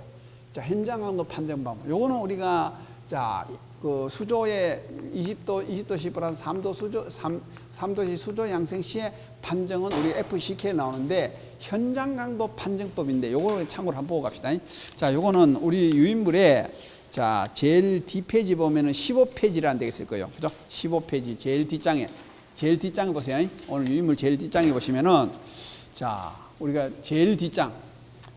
자, 현장 강도 판정 방법. 요거는 우리가, 자, 그 수조의 20도 시보라서 3도시 수조 양생 시의 판정은 우리 FCK에 나오는데, 현장 강도 판정법인데 요거 참고로 한번 보고 갑시다. 자, 요거는 우리 유인물에, 자, 제일 뒷페이지 보면은 15페이지라는 데가 있을 거예요. 그죠? 15페이지 제일 뒷장에 보세요. 오늘 유인물 제일 뒷장에 보시면은, 자, 우리가 제일 뒷장,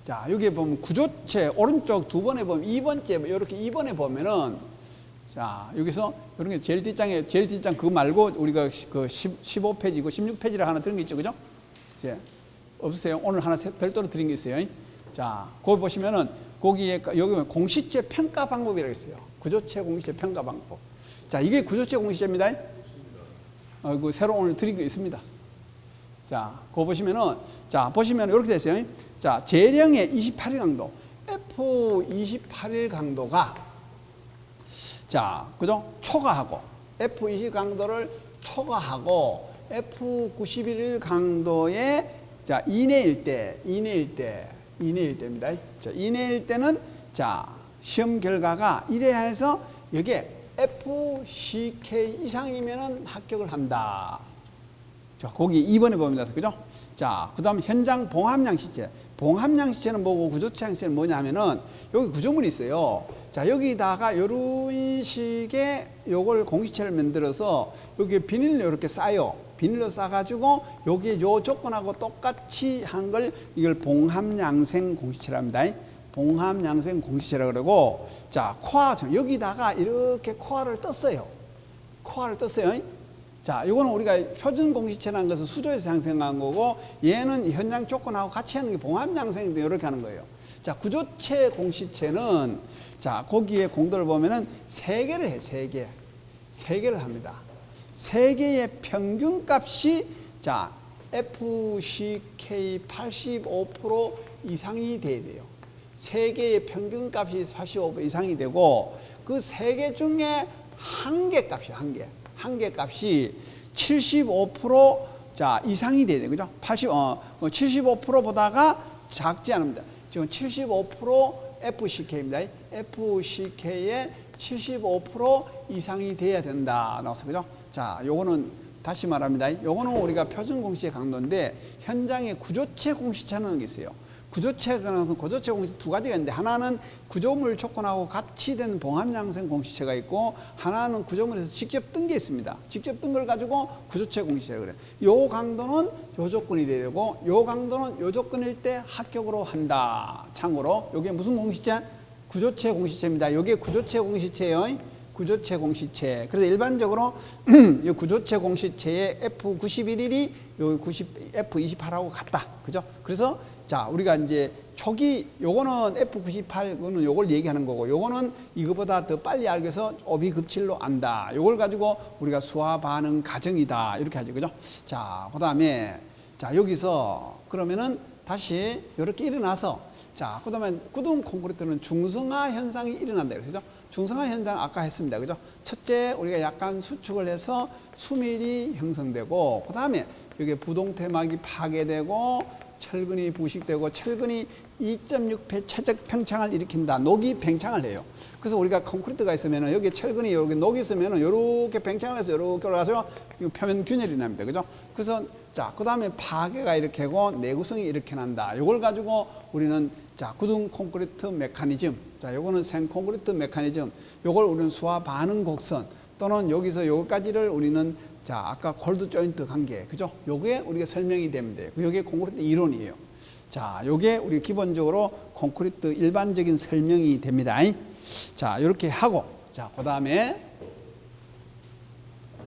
자, 여기에 보면 구조체 오른쪽 두 번에 보면 2번째 이렇게 2번에 보면은, 자, 여기서 이런 게 제일 뒷장 그거 말고 우리가 그 15페이지고 16페이지라 하나 드린 게 있죠. 그죠? 이제 없으세요? 오늘 하나 별도로 드린 게 있어요. 자, 거기 보시면은 거기에 여기 공시체 평가 방법이라고 있어요. 구조체 공시체 평가 방법. 자, 이게 구조체 공시체입니다. 그 새로 오늘 드린 게 있습니다. 자, 그거 보시면은, 자, 보시면 이렇게 됐어요. 자, 재령의 28일 강도, F28일 강도가, 자, 그죠? 초과하고, F20 강도를 초과하고, F91일 강도의, 자, 이내일 때입니다. 자, 이내일 때는, 자, 시험 결과가 이래 해서 여기에 FCK 이상이면은 합격을 한다. 자, 거기 2번에 봅니다. 그죠? 자, 그 다음 현장 봉합량시체. 봉합량시체는 뭐고 구조체 양시체는 뭐냐 하면은 여기 구조물이 있어요. 자, 여기다가 이런 식의 요걸 공시체를 만들어서 여기 비닐로 이렇게 싸요. 비닐로 싸가지고 여기에 요 조건하고 똑같이 한 걸 이걸 봉합양생 공시체랍니다. 봉합양생 공시체라 그러고, 자, 코아, 여기다가 이렇게 코아를 떴어요. 자, 이거는 우리가 표준 공시체라는 것은 수조에서 양생한 거고, 얘는 현장 조건하고 같이 하는 게 봉합양생인데 이렇게 하는 거예요. 자, 구조체 공시체는, 자, 거기에 공도를 보면은 3개를 해, 3개. 3개를 합니다. 3개의 평균값이, 자, FCK 85% 이상이 돼야 돼요. 3개의 평균값이 85% 이상이 되고, 그 3개 중에 한 개 값이에요, 한 개 값이 75% 자, 이상이 돼야 돼요. 그죠? 75%보다가 작지 않습니다. 지금 75% FCK입니다. FCK의 75% 이상이 돼야 된다. 나와서, 그죠? 자, 요거는 다시 말합니다. 요거는 우리가 표준 공시체 강도인데, 현장에 구조체 공시체라는 게 있어요. 구조체가 구조체 공시체 두 가지가 있는데, 하나는 구조물 조건하고 같이 된 봉합양생 공시체가 있고, 하나는 구조물에서 직접 뜬 게 있습니다. 직접 뜬 걸 가지고 구조체 공시체라고 그래요. 요 강도는 요 조건이 되고, 요 강도는 요 조건일 때 합격으로 한다. 참고로 요게 무슨 공시체? 구조체 공시체입니다. 요게 구조체 공시체예요. 구조체 공시체. 그래서 일반적으로 이 구조체 공시체의 F91일이 요 F28하고 같다. 그죠? 그래서 자, 우리가 이제 초기 요거는 F98, 그거는 요걸 얘기하는 거고, 요거는 이거보다 더 빨리 알기 위해서 오비급칠로 안다. 요걸 가지고 우리가 수화 반응 가정이다. 이렇게 하죠. 그죠? 자, 그 다음에, 자, 여기서 그러면은 다시 이렇게 일어나서, 자, 그 다음에 구동 콘크리트는 중성화 현상이 일어난다. 그죠? 중성화 현상 아까 했습니다. 그죠? 첫째, 우리가 약간 수축을 해서 수밀이 형성되고, 그 다음에 여기 부동태막이 파괴되고, 철근이 부식되고, 철근이 2.6배 최적 팽창을 일으킨다. 녹이 팽창을 해요. 그래서 우리가 콘크리트가 있으면은 여기 철근이 여기 녹이 있으면은 이렇게 팽창을 해서 이렇게 올라가서 표면 균열이 납니다. 그죠? 그래서 자, 그 다음에 파괴가 이렇게 하고 내구성이 이렇게 난다. 이걸 가지고 우리는 자, 구동 콘크리트 메커니즘. 자, 요거는 생 콘크리트 메커니즘. 요걸 우리는 수화 반응 곡선 또는 여기서 요까지를 우리는 자, 아까 콜드 조인트 관계, 그죠? 요게 우리가 설명이 되면 돼요. 요게 콘크리트 이론이에요. 자, 요게 우리 기본적으로 콘크리트 일반적인 설명이 됩니다. 자, 요렇게 하고, 자, 그 다음에